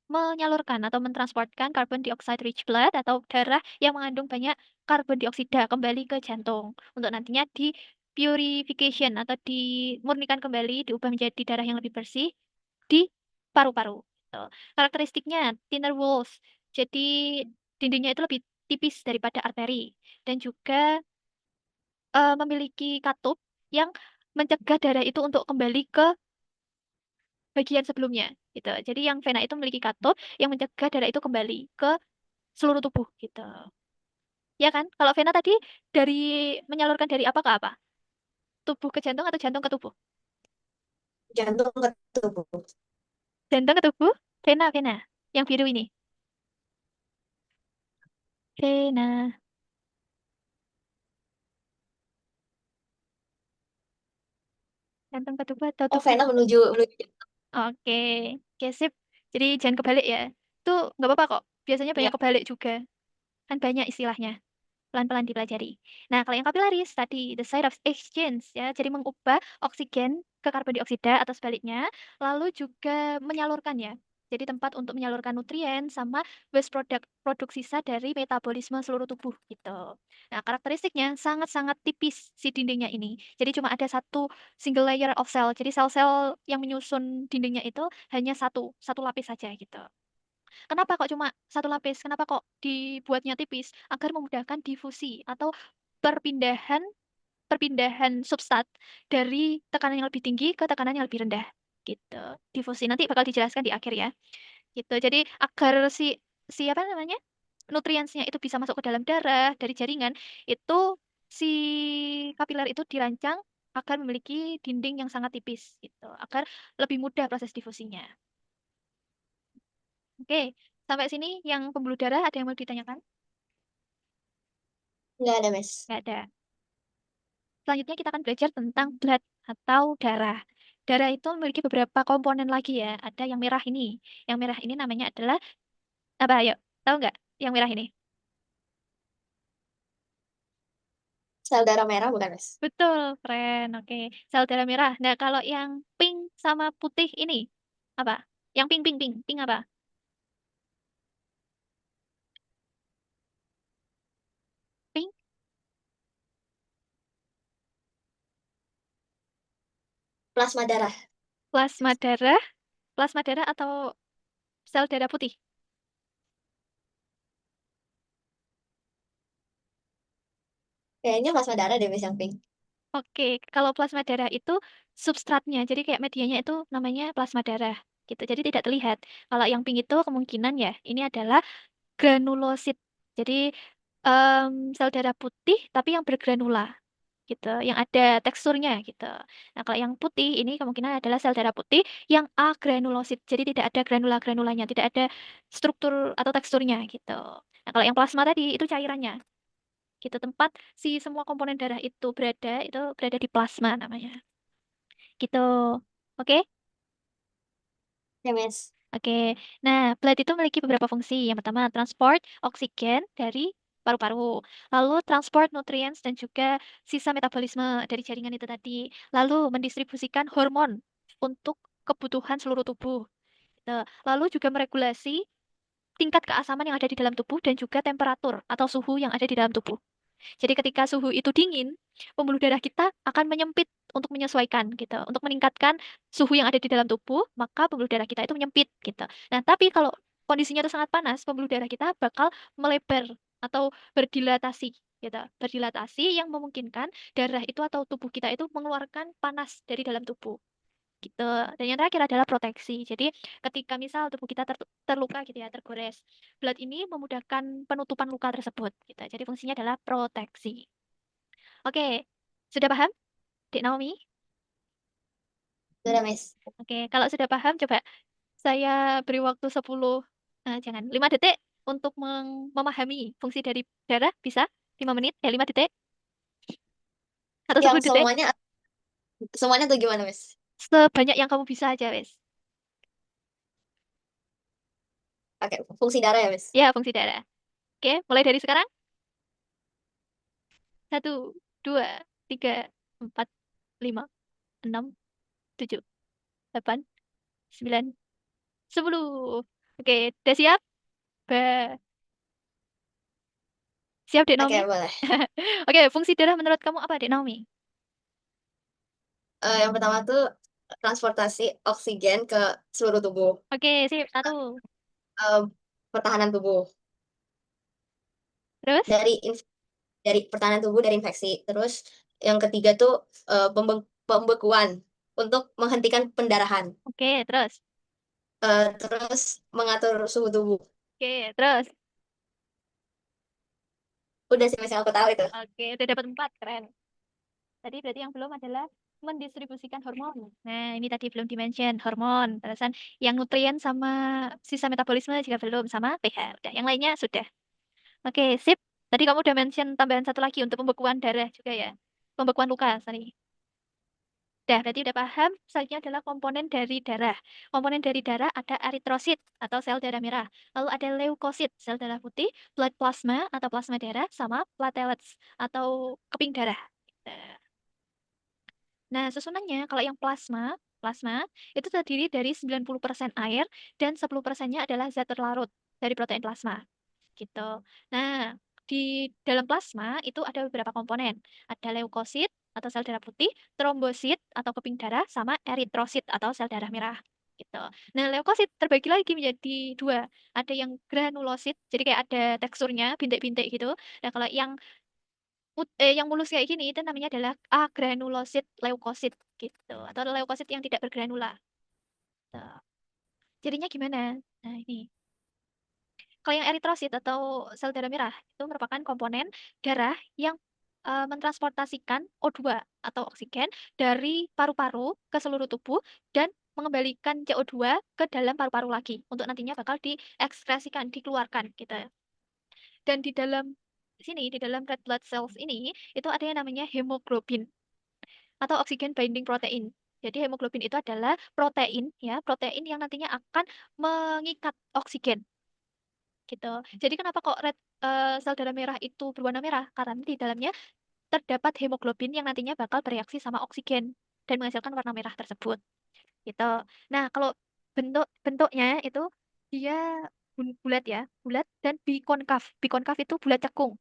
menyalurkan atau mentransportkan carbon dioxide rich blood atau darah yang mengandung banyak karbon dioksida kembali ke jantung untuk nantinya di purification atau dimurnikan kembali, diubah menjadi darah yang lebih bersih di paru-paru. Gitu. Karakteristiknya thinner walls, jadi dindingnya itu lebih tipis daripada arteri dan juga memiliki katup yang mencegah darah itu untuk kembali ke bagian sebelumnya gitu. Jadi yang vena itu memiliki katup yang mencegah darah itu kembali ke seluruh tubuh gitu. Ya kan? Kalau vena tadi dari menyalurkan dari apa ke apa? Tubuh ke jantung atau jantung ke tubuh? Jantung ke tubuh. Jantung ke tubuh? Vena, vena. Yang biru ini. Vena. Ganteng batu bata Oh, tubuh. Vena menuju. Oke. Oke, sip. Jadi jangan kebalik ya. Itu nggak apa-apa kok. Biasanya banyak Ya, kebalik juga. Kan banyak istilahnya. Pelan-pelan dipelajari. Nah, kalau yang kapilaris tadi, the site of exchange ya, jadi mengubah oksigen ke karbon dioksida atau sebaliknya, lalu juga menyalurkan ya. Jadi tempat untuk menyalurkan nutrien sama waste produk produk sisa dari metabolisme seluruh tubuh gitu. Nah, karakteristiknya sangat-sangat tipis si dindingnya ini. Jadi cuma ada satu single layer of cell. Jadi sel-sel yang menyusun dindingnya itu hanya satu lapis saja gitu. Kenapa kok cuma satu lapis? Kenapa kok dibuatnya tipis? Agar memudahkan difusi atau perpindahan perpindahan substrat dari tekanan yang lebih tinggi ke tekanan yang lebih rendah. Gitu. Difusi nanti bakal dijelaskan di akhir ya. Gitu. Jadi agar si apa namanya? Nutriensnya itu bisa masuk ke dalam darah dari jaringan, itu si kapiler itu dirancang agar memiliki dinding yang sangat tipis gitu, agar lebih mudah proses difusinya. Oke, sampai sini yang pembuluh darah ada yang mau ditanyakan? nggak ada, Mes. Nggak ada. Selanjutnya kita akan belajar tentang blood atau darah. Darah itu memiliki beberapa komponen lagi ya. Ada yang merah ini. Yang merah ini namanya adalah apa? Ayo, tahu nggak? Yang merah ini. Sel darah merah bukan, Mes? Betul, keren. Oke, sel darah merah. Nah, kalau yang pink sama putih ini apa? Yang pink, pink, pink, pink apa? Pink, Plasma darah. plasma darah, plasma darah atau sel darah putih? Kayaknya plasma darah deh, Mes, yang pink. Oke, kalau plasma darah itu substratnya, jadi kayak medianya itu namanya plasma darah, gitu. Jadi tidak terlihat. Kalau yang pink itu kemungkinan ya, ini adalah granulosit. Jadi sel darah putih tapi yang bergranula, gitu, yang ada teksturnya, gitu. Nah, kalau yang putih ini kemungkinan adalah sel darah putih yang agranulosit. Jadi tidak ada granula-granulanya, tidak ada struktur atau teksturnya, gitu. Nah, kalau yang plasma tadi itu cairannya gitu tempat si semua komponen darah itu berada di plasma namanya gitu. Oke. Ya, Mes. Oke, nah blood itu memiliki beberapa fungsi. Yang pertama transport oksigen dari paru-paru, lalu transport nutrients dan juga sisa metabolisme dari jaringan itu tadi, lalu mendistribusikan hormon untuk kebutuhan seluruh tubuh gitu. Lalu juga meregulasi tingkat keasaman yang ada di dalam tubuh dan juga temperatur atau suhu yang ada di dalam tubuh. Jadi ketika suhu itu dingin, pembuluh darah kita akan menyempit untuk menyesuaikan gitu, untuk meningkatkan suhu yang ada di dalam tubuh, maka pembuluh darah kita itu menyempit gitu. Nah, tapi kalau kondisinya itu sangat panas, pembuluh darah kita bakal melebar atau berdilatasi gitu. Berdilatasi yang memungkinkan darah itu atau tubuh kita itu mengeluarkan panas dari dalam tubuh gitu. Dan yang terakhir adalah proteksi. Jadi ketika misal tubuh kita terluka gitu ya, tergores, blood ini memudahkan penutupan luka tersebut gitu. Jadi fungsinya adalah proteksi. Oke, sudah paham, Dek Naomi? Sudah, Mes. Oke, kalau sudah paham, coba saya beri waktu 10, jangan, 5 detik untuk memahami fungsi dari darah, bisa? 5 menit, 5 detik, atau Yang 10 detik, semuanya tuh gimana, Mes? sebanyak yang kamu bisa aja, wes. Oke, fungsi darah ya, Mes. Ya, fungsi darah. Oke, mulai dari sekarang. 1, 2, 3, 4, 5, 6, 7, 8, 9, 10. Oke, udah siap? Ba. Siap, Dek Oke, Naomi? boleh. Oke, fungsi darah menurut kamu apa, Dek Naomi? Yang pertama tuh transportasi oksigen ke seluruh tubuh. Oke, sip. Satu. Eh, Pertahanan tubuh. Terus? Dari pertahanan tubuh dari infeksi. Terus yang ketiga tuh pembekuan untuk menghentikan pendarahan. Oke, terus. Terus mengatur suhu tubuh. Oke, terus. Udah sih, Mas, yang aku tahu itu. Oke, udah dapat 4. Keren. Tadi berarti yang belum adalah? mendistribusikan hormon. Nah, ini tadi belum dimention hormon, terusan yang nutrien sama sisa metabolisme juga belum, sama pH. Udah, yang lainnya sudah. Oke, sip. Tadi kamu udah mention tambahan satu lagi untuk pembekuan darah juga ya. Pembekuan luka, sorry. Udah, berarti udah paham. Selanjutnya adalah komponen dari darah. Komponen dari darah ada eritrosit atau sel darah merah. Lalu ada leukosit, sel darah putih, blood plasma atau plasma darah, sama platelets atau keping darah. Nah, nah, susunannya kalau yang plasma, plasma itu terdiri dari 90% air dan 10%-nya adalah zat terlarut dari protein plasma. Gitu. Nah, di dalam plasma itu ada beberapa komponen. Ada leukosit atau sel darah putih, trombosit atau keping darah, sama eritrosit atau sel darah merah. Gitu. Nah, leukosit terbagi lagi menjadi dua. Ada yang granulosit, jadi kayak ada teksturnya, bintik-bintik gitu. Nah, kalau yang mulus kayak gini itu namanya adalah agranulosit leukosit gitu. Atau leukosit yang tidak bergranula. Tuh. Jadinya gimana? Nah, ini. Kalau yang eritrosit atau sel darah merah itu merupakan komponen darah yang mentransportasikan O2 atau oksigen dari paru-paru ke seluruh tubuh dan mengembalikan CO2 ke dalam paru-paru lagi untuk nantinya bakal diekskresikan, dikeluarkan gitu. Dan di dalam sini, di dalam red blood cells ini, itu ada yang namanya hemoglobin atau oksigen binding protein. Jadi hemoglobin itu adalah protein ya, protein yang nantinya akan mengikat oksigen gitu. Jadi kenapa kok sel darah merah itu berwarna merah? Karena di dalamnya terdapat hemoglobin yang nantinya bakal bereaksi sama oksigen dan menghasilkan warna merah tersebut. Gitu. Nah, kalau bentuknya itu dia bulat ya, bulat dan bikonkaf. Bikonkaf itu bulat cekung.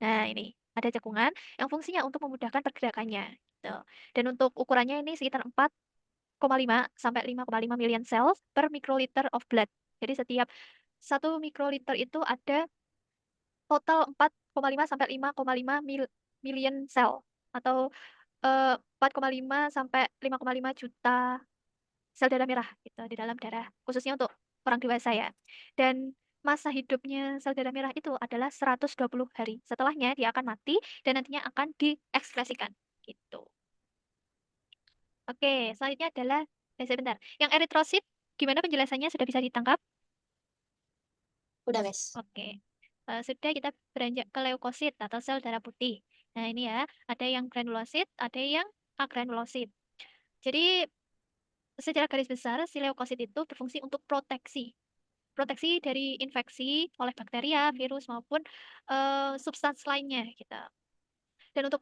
Nah, ini ada cekungan yang fungsinya untuk memudahkan pergerakannya. Gitu. Dan untuk ukurannya ini sekitar 4,5 sampai 5,5 million cells per microliter of blood. Jadi setiap 1 mikroliter itu ada total 4,5 sampai 5,5 million cell atau 4,5 sampai 5,5 juta sel darah merah gitu di dalam darah, khususnya untuk orang dewasa ya. Dan masa hidupnya sel darah merah itu adalah 120 hari. Setelahnya dia akan mati dan nantinya akan diekskresikan gitu. Oke, selanjutnya adalah sebentar. Yang eritrosit gimana penjelasannya, sudah bisa ditangkap? Udah, Mes. Oke. Sudah, kita beranjak ke leukosit atau sel darah putih. Nah, ini ya, ada yang granulosit, ada yang agranulosit. Jadi, secara garis besar, si leukosit itu berfungsi untuk proteksi. Proteksi dari infeksi oleh bakteria, virus, maupun substans lainnya gitu. Dan untuk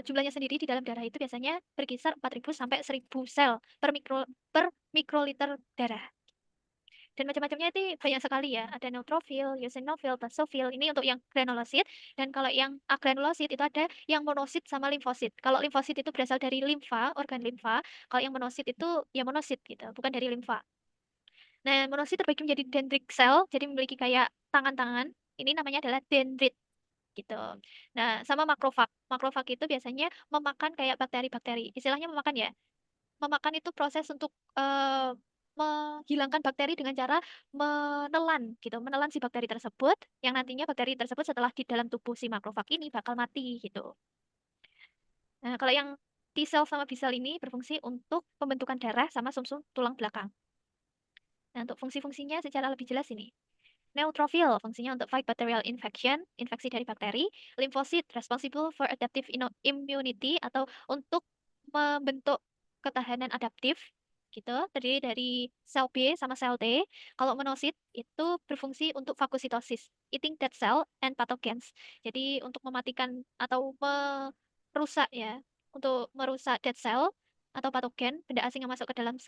jumlahnya sendiri di dalam darah itu biasanya berkisar 4.000 sampai 1.000 sel per mikroliter darah. Dan macam-macamnya itu banyak sekali ya. Ada neutrofil, eosinofil, basofil. Ini untuk yang granulosit. Dan kalau yang agranulosit itu ada yang monosit sama limfosit. Kalau limfosit itu berasal dari limfa, organ limfa. Kalau yang monosit itu ya monosit gitu, bukan dari limfa. Nah, monosit terbagi menjadi dendritic cell, jadi memiliki kayak tangan-tangan. Ini namanya adalah dendrit gitu. Nah, sama makrofag. Makrofag itu biasanya memakan kayak bakteri-bakteri. Istilahnya memakan ya. Memakan itu proses untuk menghilangkan bakteri dengan cara menelan gitu, menelan si bakteri tersebut, yang nantinya bakteri tersebut setelah di dalam tubuh si makrofag ini bakal mati gitu. Nah, kalau yang T cell sama B cell ini berfungsi untuk pembentukan darah sama sumsum tulang belakang. Nah, untuk fungsi-fungsinya secara lebih jelas ini. Neutrofil fungsinya untuk fight bacterial infection, infeksi dari bakteri. Limfosit responsible for adaptive immunity atau untuk membentuk ketahanan adaptif gitu, terdiri dari sel B sama sel T. Kalau monosit itu berfungsi untuk fagositosis, eating dead cell and pathogens. Jadi untuk mematikan atau merusak ya, untuk merusak dead cell atau patogen, benda asing yang masuk ke dalam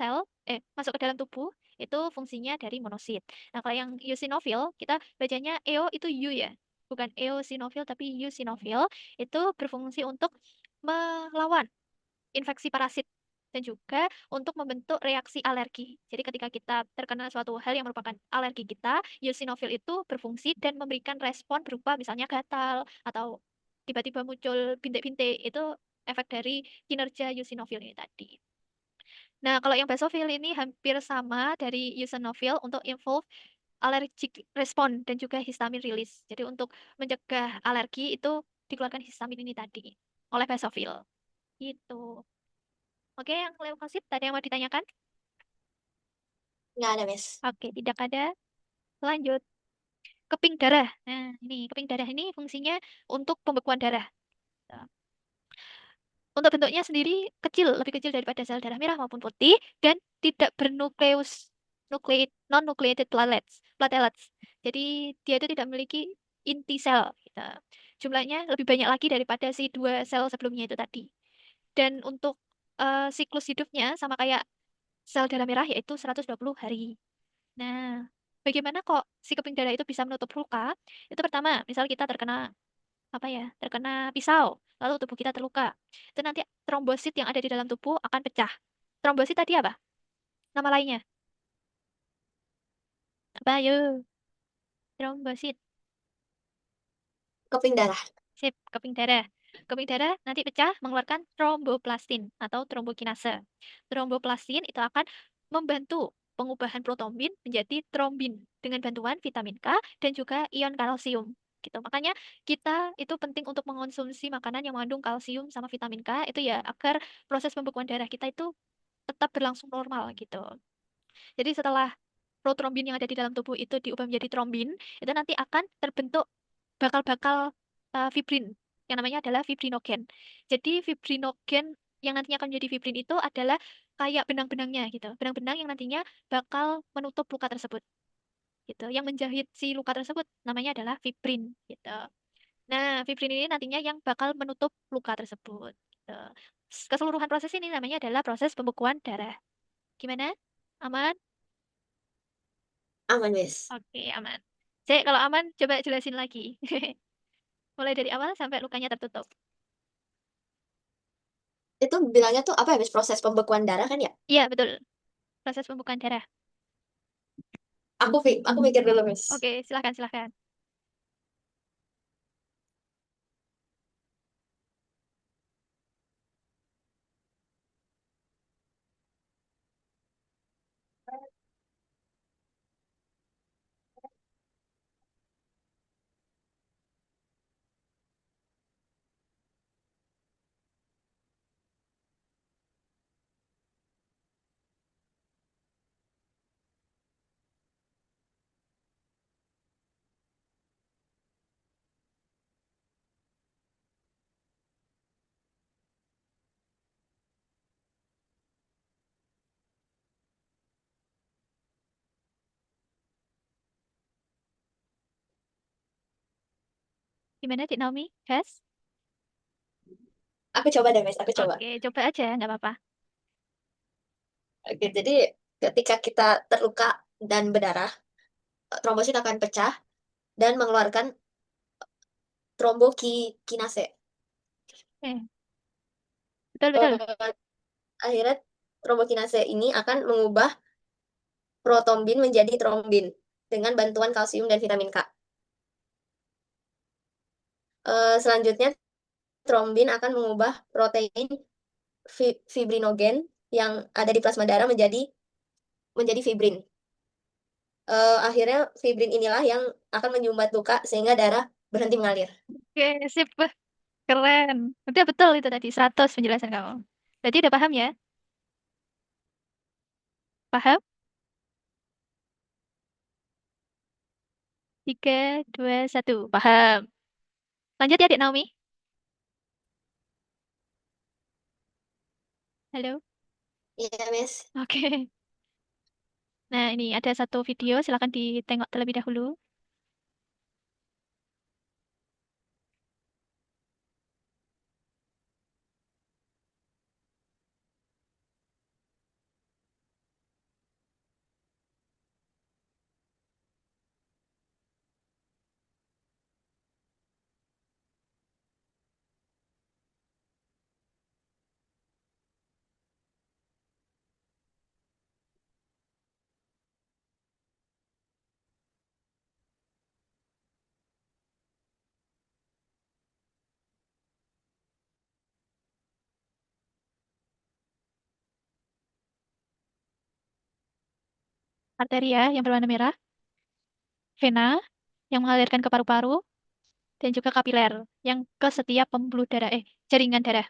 masuk ke dalam tubuh, itu fungsinya dari monosit. Nah, kalau yang eosinofil, kita bacanya eo itu U ya. Bukan eosinofil tapi eosinofil. Itu berfungsi untuk melawan infeksi parasit dan juga untuk membentuk reaksi alergi. Jadi ketika kita terkena suatu hal yang merupakan alergi kita, eosinofil itu berfungsi dan memberikan respon berupa misalnya gatal atau tiba-tiba muncul bintik-bintik. Itu efek dari kinerja eosinofil ini tadi. Nah, kalau yang basofil ini hampir sama dari eosinofil untuk involve allergic response dan juga histamin release. Jadi untuk mencegah alergi itu dikeluarkan histamin ini tadi oleh basofil. Gitu. Oke, yang leukosit tadi yang mau ditanyakan? Nggak ada, Miss. Oke, tidak ada. Lanjut. Keping darah. Nah, ini keping darah ini fungsinya untuk pembekuan darah. Nah, untuk bentuknya sendiri kecil, lebih kecil daripada sel darah merah maupun putih dan tidak bernukleus non-nucleated platelets. Jadi dia itu tidak memiliki inti sel. Gitu. Jumlahnya lebih banyak lagi daripada si dua sel sebelumnya itu tadi. Dan untuk siklus hidupnya sama kayak sel darah merah yaitu 120 hari. Nah, bagaimana kok si keping darah itu bisa menutup luka? Itu pertama, misal kita terkena apa ya, terkena pisau, lalu tubuh kita terluka. Itu nanti trombosit yang ada di dalam tubuh akan pecah. Trombosit tadi apa? Nama lainnya. Apa? Ayo, trombosit. Keping darah. Sip, keping darah. Keping darah nanti pecah mengeluarkan tromboplastin atau trombokinase. Tromboplastin itu akan membantu pengubahan protombin menjadi trombin dengan bantuan vitamin K dan juga ion kalsium. Gitu. Makanya kita itu penting untuk mengonsumsi makanan yang mengandung kalsium sama vitamin K itu ya agar proses pembekuan darah kita itu tetap berlangsung normal gitu. Jadi setelah protrombin yang ada di dalam tubuh itu diubah menjadi trombin, itu nanti akan terbentuk bakal-bakal fibrin yang namanya adalah fibrinogen. Jadi fibrinogen yang nantinya akan menjadi fibrin itu adalah kayak benang-benangnya gitu. Benang-benang yang nantinya bakal menutup luka tersebut gitu. Yang menjahit si luka tersebut namanya adalah fibrin gitu. Nah, fibrin ini nantinya yang bakal menutup luka tersebut gitu. Keseluruhan proses ini namanya adalah proses pembekuan darah. Gimana? Aman? Aman, Miss. Oke, aman. Cek, kalau aman, coba jelasin lagi. Mulai dari awal sampai lukanya tertutup. Itu bilangnya tuh apa ya, Miss? Proses pembekuan darah kan ya? Iya, betul. Proses pembukaan darah. Aku mikir dulu, Miss. Oke, silahkan, silahkan. Gimana, Cik Naomi? Gas? Aku coba deh, Miss. Aku coba. Oke, coba aja, nggak apa-apa. Oke, jadi ketika kita terluka dan berdarah, trombosit akan pecah dan mengeluarkan trombokinase. Oke, betul-betul. Eh, Akhirnya trombokinase ini akan mengubah protombin menjadi trombin dengan bantuan kalsium dan vitamin K. Selanjutnya, trombin akan mengubah protein fibrinogen yang ada di plasma darah menjadi fibrin. Akhirnya fibrin inilah yang akan menyumbat luka sehingga darah berhenti mengalir. Oke, sip. Wah, keren. Udah betul itu tadi, 100 penjelasan kamu. Berarti udah paham ya? Paham? 3, 2, 1. Paham. Lanjut ya, Dek Naomi. Halo? Iya, Miss. Oke. Nah, ini ada satu video, silakan ditengok terlebih dahulu. Arteria yang berwarna merah, vena yang mengalirkan ke paru-paru, dan juga kapiler yang ke setiap pembuluh darah, jaringan darah.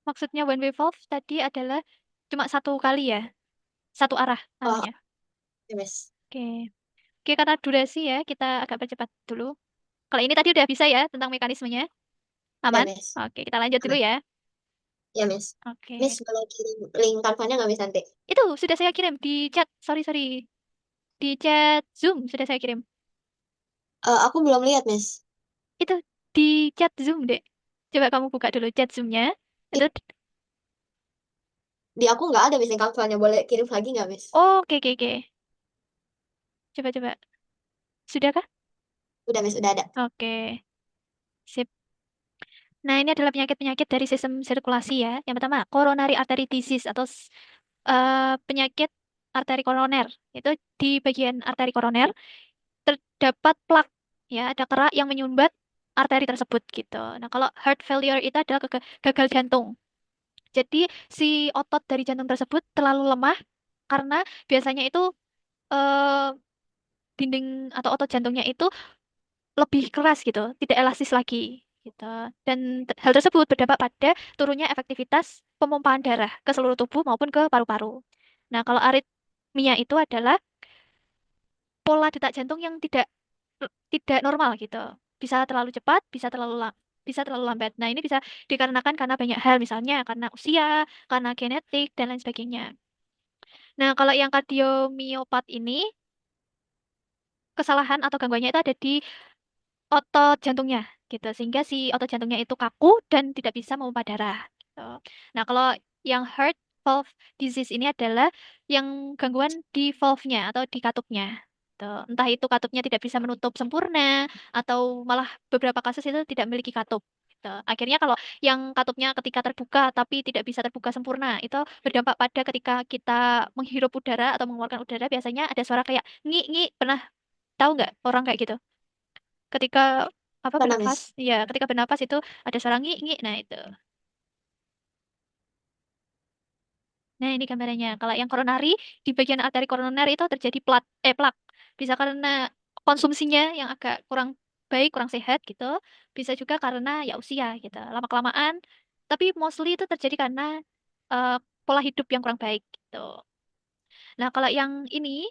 Maksudnya one way valve tadi adalah cuma satu kali ya, satu arah Oh, anunya. oke, Miss. Oke. Oke, karena durasi ya, kita agak percepat dulu. Kalau ini tadi udah bisa ya tentang mekanismenya. Ya, Aman? Miss. Oke, kita lanjut dulu Aman. ya. Ya, Miss. Miss, Oke. boleh kirim link Canva-nya nggak, Miss, nanti? Itu sudah saya kirim di chat. Sorry, sorry. Di chat Zoom sudah saya kirim. Aku belum lihat, Miss. Itu di chat Zoom, Dek. Coba kamu buka dulu chat Zoom-nya. Itu, Ih, di aku nggak ada, Miss, link Canva-nya. Boleh kirim lagi nggak, Miss? oh, oke, oke, oke. Coba, coba. Sudahkah? Udah, Miss. Udah ada. Oke. Sip. Nah, ini adalah penyakit-penyakit dari sistem sirkulasi ya. Yang pertama, coronary artery disease atau penyakit arteri koroner. Itu di bagian arteri koroner terdapat plak ya, ada kerak yang menyumbat arteri tersebut gitu. Nah, kalau heart failure itu adalah gagal jantung. Jadi si otot dari jantung tersebut terlalu lemah karena biasanya itu eh, dinding atau otot jantungnya itu lebih keras gitu, tidak elastis lagi gitu. Dan hal tersebut berdampak pada turunnya efektivitas pemompaan darah ke seluruh tubuh maupun ke paru-paru. Nah, kalau aritmia itu adalah pola detak jantung yang tidak normal gitu. Bisa terlalu cepat, bisa terlalu lambat. Nah, ini bisa dikarenakan karena banyak hal, misalnya karena usia, karena genetik dan lain sebagainya. Nah, kalau yang kardiomiopat ini kesalahan atau gangguannya itu ada di otot jantungnya gitu sehingga si otot jantungnya itu kaku dan tidak bisa memompa darah gitu. Nah, kalau yang heart valve disease ini adalah yang gangguan di valve-nya atau di katupnya. Gitu. Entah itu katupnya tidak bisa menutup sempurna atau malah beberapa kasus itu tidak memiliki katup. Gitu. Akhirnya kalau yang katupnya ketika terbuka tapi tidak bisa terbuka sempurna itu berdampak pada ketika kita menghirup udara atau mengeluarkan udara biasanya ada suara kayak ngi ngi, pernah tahu nggak orang kayak gitu? Ketika apa Pernah, bernafas, Miss. ya ketika bernafas itu ada suara ngi ngi, nah itu. Nah, ini gambarannya. Kalau yang koronari di bagian arteri koroner itu terjadi plak. Bisa karena konsumsinya yang agak kurang baik, kurang sehat gitu. Bisa juga karena ya usia gitu. Lama-kelamaan, tapi mostly itu terjadi karena eh, pola hidup yang kurang baik gitu. Nah, kalau yang ini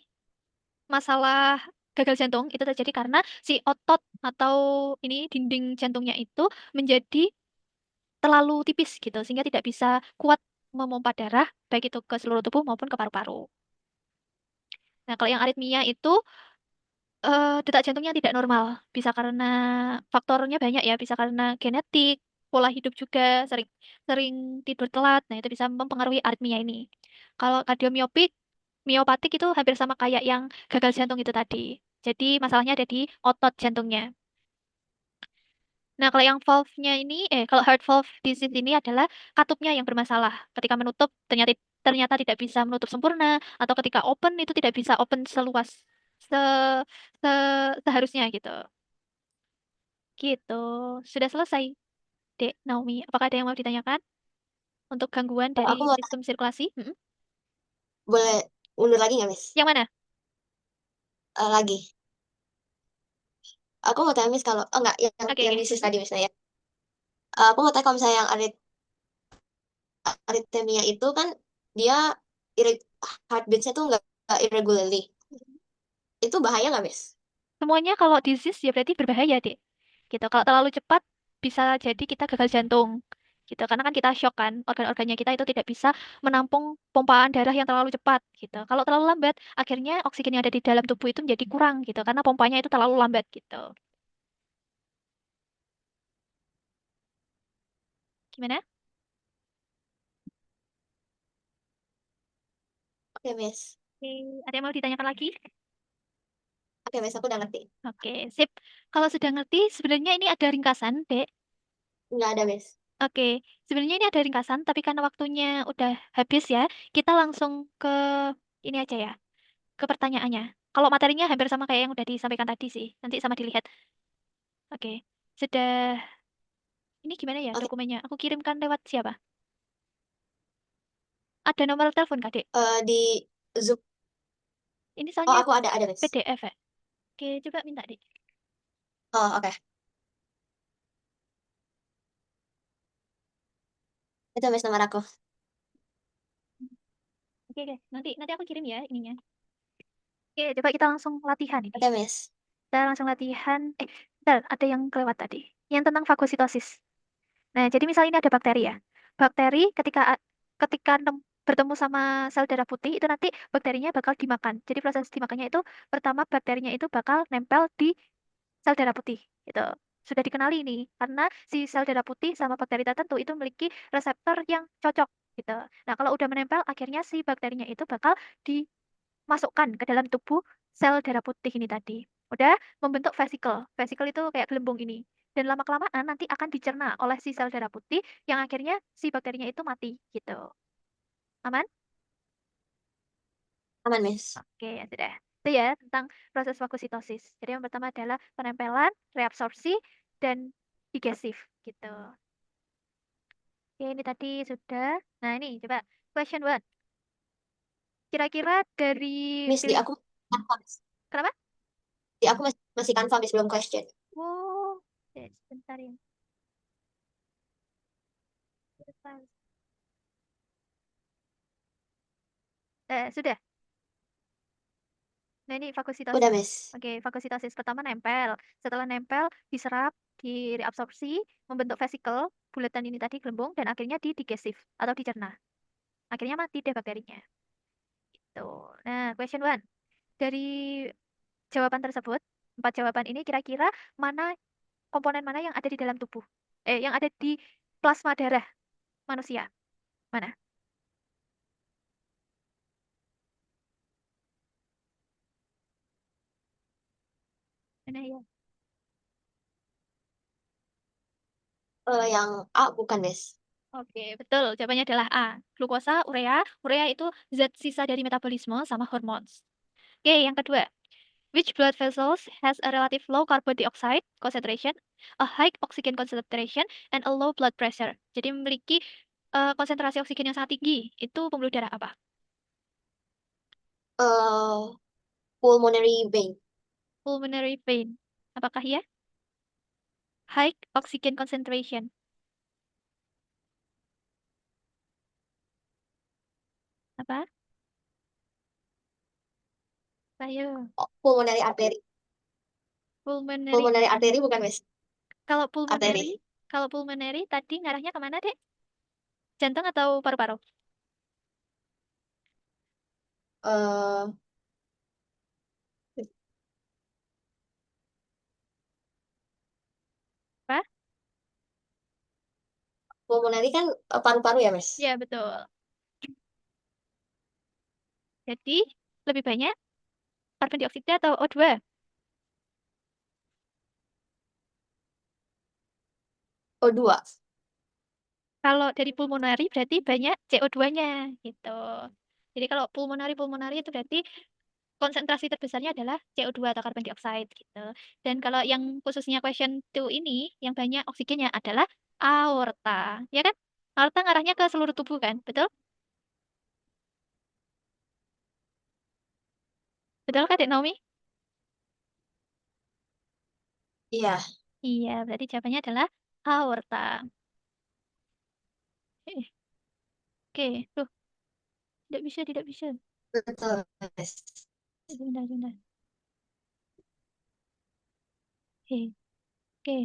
masalah gagal jantung itu terjadi karena si otot atau ini dinding jantungnya itu menjadi terlalu tipis gitu sehingga tidak bisa kuat memompa darah baik itu ke seluruh tubuh maupun ke paru-paru. Nah, kalau yang aritmia itu detak jantungnya tidak normal. Bisa karena faktornya banyak ya, bisa karena genetik, pola hidup juga, sering sering tidur telat. Nah, itu bisa mempengaruhi aritmia ini. Kalau miopatik itu hampir sama kayak yang gagal jantung itu tadi. Jadi masalahnya ada di otot jantungnya. Nah, kalau yang valve-nya ini, kalau heart valve disease ini adalah katupnya yang bermasalah. Ketika menutup, ternyata tidak bisa menutup sempurna, atau ketika open itu tidak bisa open seluas se, se seharusnya gitu. Gitu. Sudah selesai, Dek Naomi. Apakah ada yang mau ditanyakan untuk gangguan dari Aku mau sistem sirkulasi? Mm-mm. boleh undur lagi nggak, Miss? Yang mana? Lagi. Aku mau tanya, Miss, kalau... Oh, enggak. Oke, Yang oke. disease Mm-mm. tadi, misalnya. Aku mau tanya kalau misalnya yang aritmia itu kan dia irre- heartbeat-nya tuh nggak irregularly. Itu bahaya nggak, Miss? Semuanya kalau disease ya berarti berbahaya, Dek. Gitu. Kalau terlalu cepat bisa jadi kita gagal jantung. Gitu. Karena kan kita shock kan, organ-organnya kita itu tidak bisa menampung pompaan darah yang terlalu cepat gitu. Kalau terlalu lambat, akhirnya oksigen yang ada di dalam tubuh itu menjadi kurang gitu karena pompanya itu terlalu lambat gitu. Gimana? Oke, Miss. Oke, ada yang mau ditanyakan lagi? Oke, Miss, aku udah ngerti. Oke, sip. Kalau sudah ngerti, sebenarnya ini ada ringkasan, Dek. Nggak ada, Miss. Oke, sebenarnya ini ada ringkasan, tapi karena waktunya udah habis ya, kita langsung ke ini aja ya, ke pertanyaannya. Kalau materinya hampir sama kayak yang udah disampaikan tadi sih, nanti sama dilihat. Oke, sudah. Ini gimana ya Oke, dokumennya? Aku kirimkan lewat siapa? Ada nomor telepon, Kak, Dek? di Zoom. Ini Oh, soalnya aku ada, Miss. PDF ya. Oke, coba minta, Dek. Oh, oke. Itu Miss nomor aku. Oke, oke. Nanti nanti aku kirim ya ininya. Oke, coba kita langsung latihan ini. Oke, Miss. Kita langsung latihan. Bentar, ada yang kelewat tadi. Yang tentang fagositosis. Nah, jadi misalnya ini ada bakteri ya. Bakteri ketika bertemu sama sel darah putih itu nanti bakterinya bakal dimakan. Jadi proses dimakannya itu pertama bakterinya itu bakal nempel di sel darah putih gitu. Sudah dikenali ini karena si sel darah putih sama bakteri tertentu itu memiliki reseptor yang cocok gitu. Nah, kalau udah menempel akhirnya si bakterinya itu bakal dimasukkan ke dalam tubuh sel darah putih ini tadi. Udah membentuk vesikel. Vesikel itu kayak gelembung ini. Dan lama-kelamaan nanti akan dicerna oleh si sel darah putih yang akhirnya si bakterinya itu mati gitu. Aman? Aman, Miss. Oke, ya sudah. Itu ya tentang proses fagositosis. Jadi yang pertama adalah penempelan, reabsorpsi, dan digestif gitu. Oke, ini tadi sudah. Nah, ini coba question one. Kira-kira dari Miss, di pilih aku kanva, Miss. kenapa? Di aku masih kanva, Miss, belum question. Oh, sebentar ya. Sudah. Nah, ini Udah, fagositosis. Miss. Oke, fagositosis pertama nempel. Setelah nempel, diserap, direabsorpsi, membentuk vesikel, bulatan ini tadi gelembung, dan akhirnya digestif atau dicerna. Akhirnya mati deh bakterinya. Tuh. Nah, question one. Dari jawaban tersebut, empat jawaban ini kira-kira mana komponen mana yang ada di dalam tubuh? Yang ada di plasma darah manusia? Mana? Mana ya? Yang A bukan, Miss. Oke, betul. Jawabannya adalah A. Glukosa, urea. Urea itu zat sisa dari metabolisme sama hormon. Oke, yang kedua. Which blood vessels has a relative low carbon dioxide concentration, a high oxygen concentration, and a low blood pressure? Jadi memiliki konsentrasi oksigen yang sangat tinggi. Itu pembuluh darah apa? Eh, Pulmonary vein. Pulmonary vein. Apakah ya? High oxygen concentration. Apa? Ayo. Oh, pulmonary artery. Pulmonary Pulmonary vein. artery bukan, Miss. Kalau pulmonary, Arteri. kalau pulmonary tadi ngarahnya kemana, Dek? Jantung atau paru-paru? Eh, Apa? Pulmonary kan paru-paru ya, Miss. Ya, betul. Jadi, lebih banyak karbon dioksida atau O2? O2. Kalau dari pulmonari berarti banyak CO2-nya gitu. Jadi kalau pulmonari itu berarti konsentrasi terbesarnya adalah CO2 atau carbon dioxide gitu. Dan kalau yang khususnya question 2 ini yang banyak oksigennya adalah aorta. Ya kan? Aorta ngarahnya ke seluruh tubuh kan? Betul? Betul kan, Dek Naomi? Iya, Iya, berarti jawabannya adalah aorta. Eh, Oke, tuh, tidak bisa, tidak bisa. betul, Miss. Sebentar, sebentar. Oke. Okay.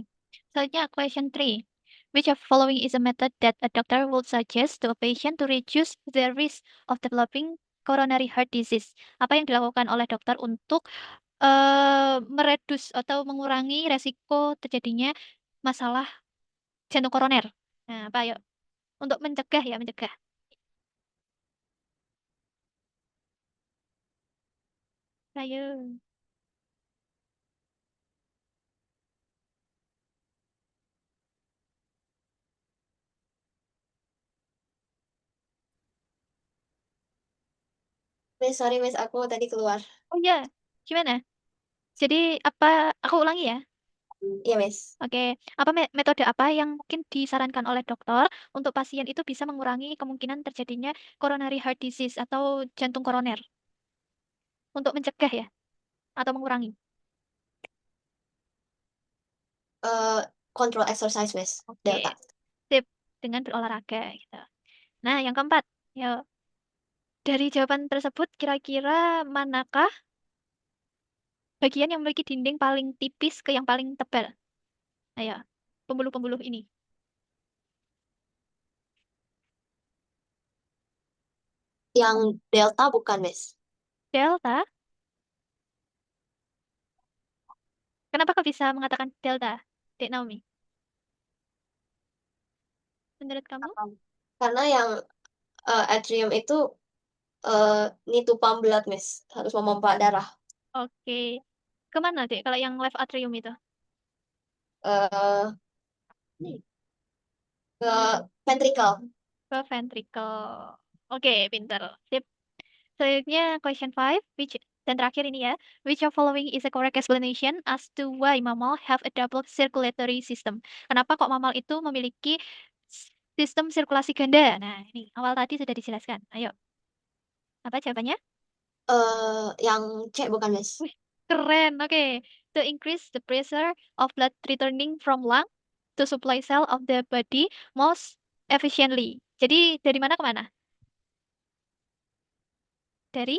Selanjutnya, question 3. Which of following is a method that a doctor would suggest to a patient to reduce their risk of developing coronary heart disease? Apa yang dilakukan oleh dokter untuk meredus atau mengurangi resiko terjadinya masalah jantung koroner? Nah, apa yuk? Untuk mencegah ya, mencegah. Ayo. Miss, sorry, Miss, aku tadi keluar. Oh ya, gimana? Jadi apa? Aku ulangi ya. Iya, Miss. Oke, apa metode apa yang mungkin disarankan oleh dokter untuk pasien itu bisa mengurangi kemungkinan terjadinya coronary heart disease atau jantung koroner untuk mencegah ya atau mengurangi? Eh, Control exercise, Miss. Oke, Delta. sip. dengan berolahraga gitu. Nah, yang keempat, ya dari jawaban tersebut kira-kira manakah bagian yang memiliki dinding paling tipis ke yang paling tebal? Ayo, pembuluh-pembuluh ini. Yang delta bukan, Miss. Delta. Kenapa kau bisa mengatakan delta, Dek Naomi? Menurut kamu? Karena yang atrium itu uh, need to pump blood, Miss. Harus memompa darah. Oke. Kemana, Dek, kalau yang left atrium itu? eh ke ventricle. Ke ventricle. Oke, pinter. Sip. Selanjutnya, question 5, which dan terakhir ini ya, which of following is a correct explanation as to why mammal have a double circulatory system? Kenapa kok mammal itu memiliki sistem sirkulasi ganda? Nah, ini awal tadi sudah dijelaskan. Ayo, apa jawabannya? Yang C bukan, Miss. Wih, keren. Oke. To increase the pressure of blood returning from lung to supply cell of the body most efficiently. Jadi dari mana ke mana? Dari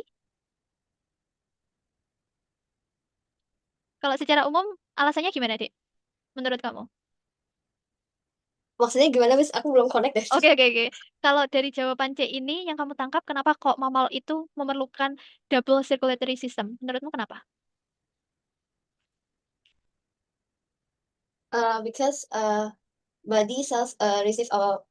kalau secara umum alasannya gimana, Dek? Menurut kamu? Maksudnya gimana, Miss? Aku belum connect deh. Oke, oke, oke. Kalau dari jawaban C ini yang kamu tangkap, kenapa kok mamal itu memerlukan double circulatory system? Menurutmu kenapa? Because body cells receive a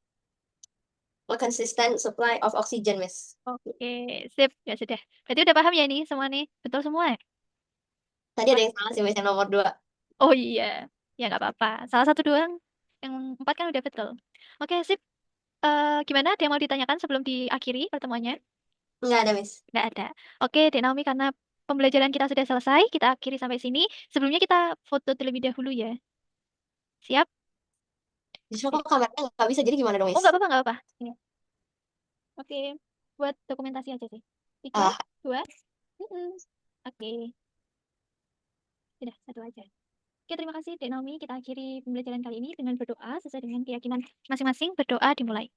consistent supply of oxygen, Miss. Oke, sip. Ya sudah. Berarti udah paham ya ini semua nih? Betul semua ya? Tadi ada yang salah sih, Miss, yang nomor 2. Oh iya. Ya nggak apa-apa. Salah satu doang. Yang empat kan udah betul. Oke, sip. Gimana? Ada yang mau ditanyakan sebelum diakhiri pertemuannya? Nggak ada, Miss. Nggak ada. Oke, Dek Naomi, karena pembelajaran kita sudah selesai, kita akhiri sampai sini. Sebelumnya kita foto terlebih dahulu ya. Siap? Justru Ya. kok kameranya nggak bisa, jadi gimana dong, Oh, Miss? nggak apa-apa, nggak apa-apa. Ini. Oke, buat dokumentasi aja sih. Tiga, Ah, dua, mm-mm. Oke, sudah satu aja. Oke, terima kasih Dek Naomi. Kita akhiri pembelajaran kali ini dengan berdoa sesuai dengan keyakinan masing-masing. Berdoa dimulai.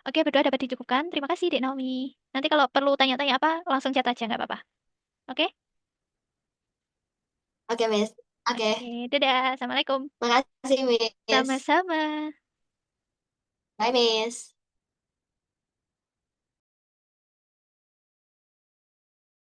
Oke, berdoa dapat dicukupkan. Terima kasih Dek Naomi. Nanti kalau perlu tanya-tanya apa, langsung chat aja, nggak apa-apa. Oke? oke, Miss. Oke, Oke, dadah. Assalamualaikum. makasih, Miss. Sama-sama. Bye, Miss.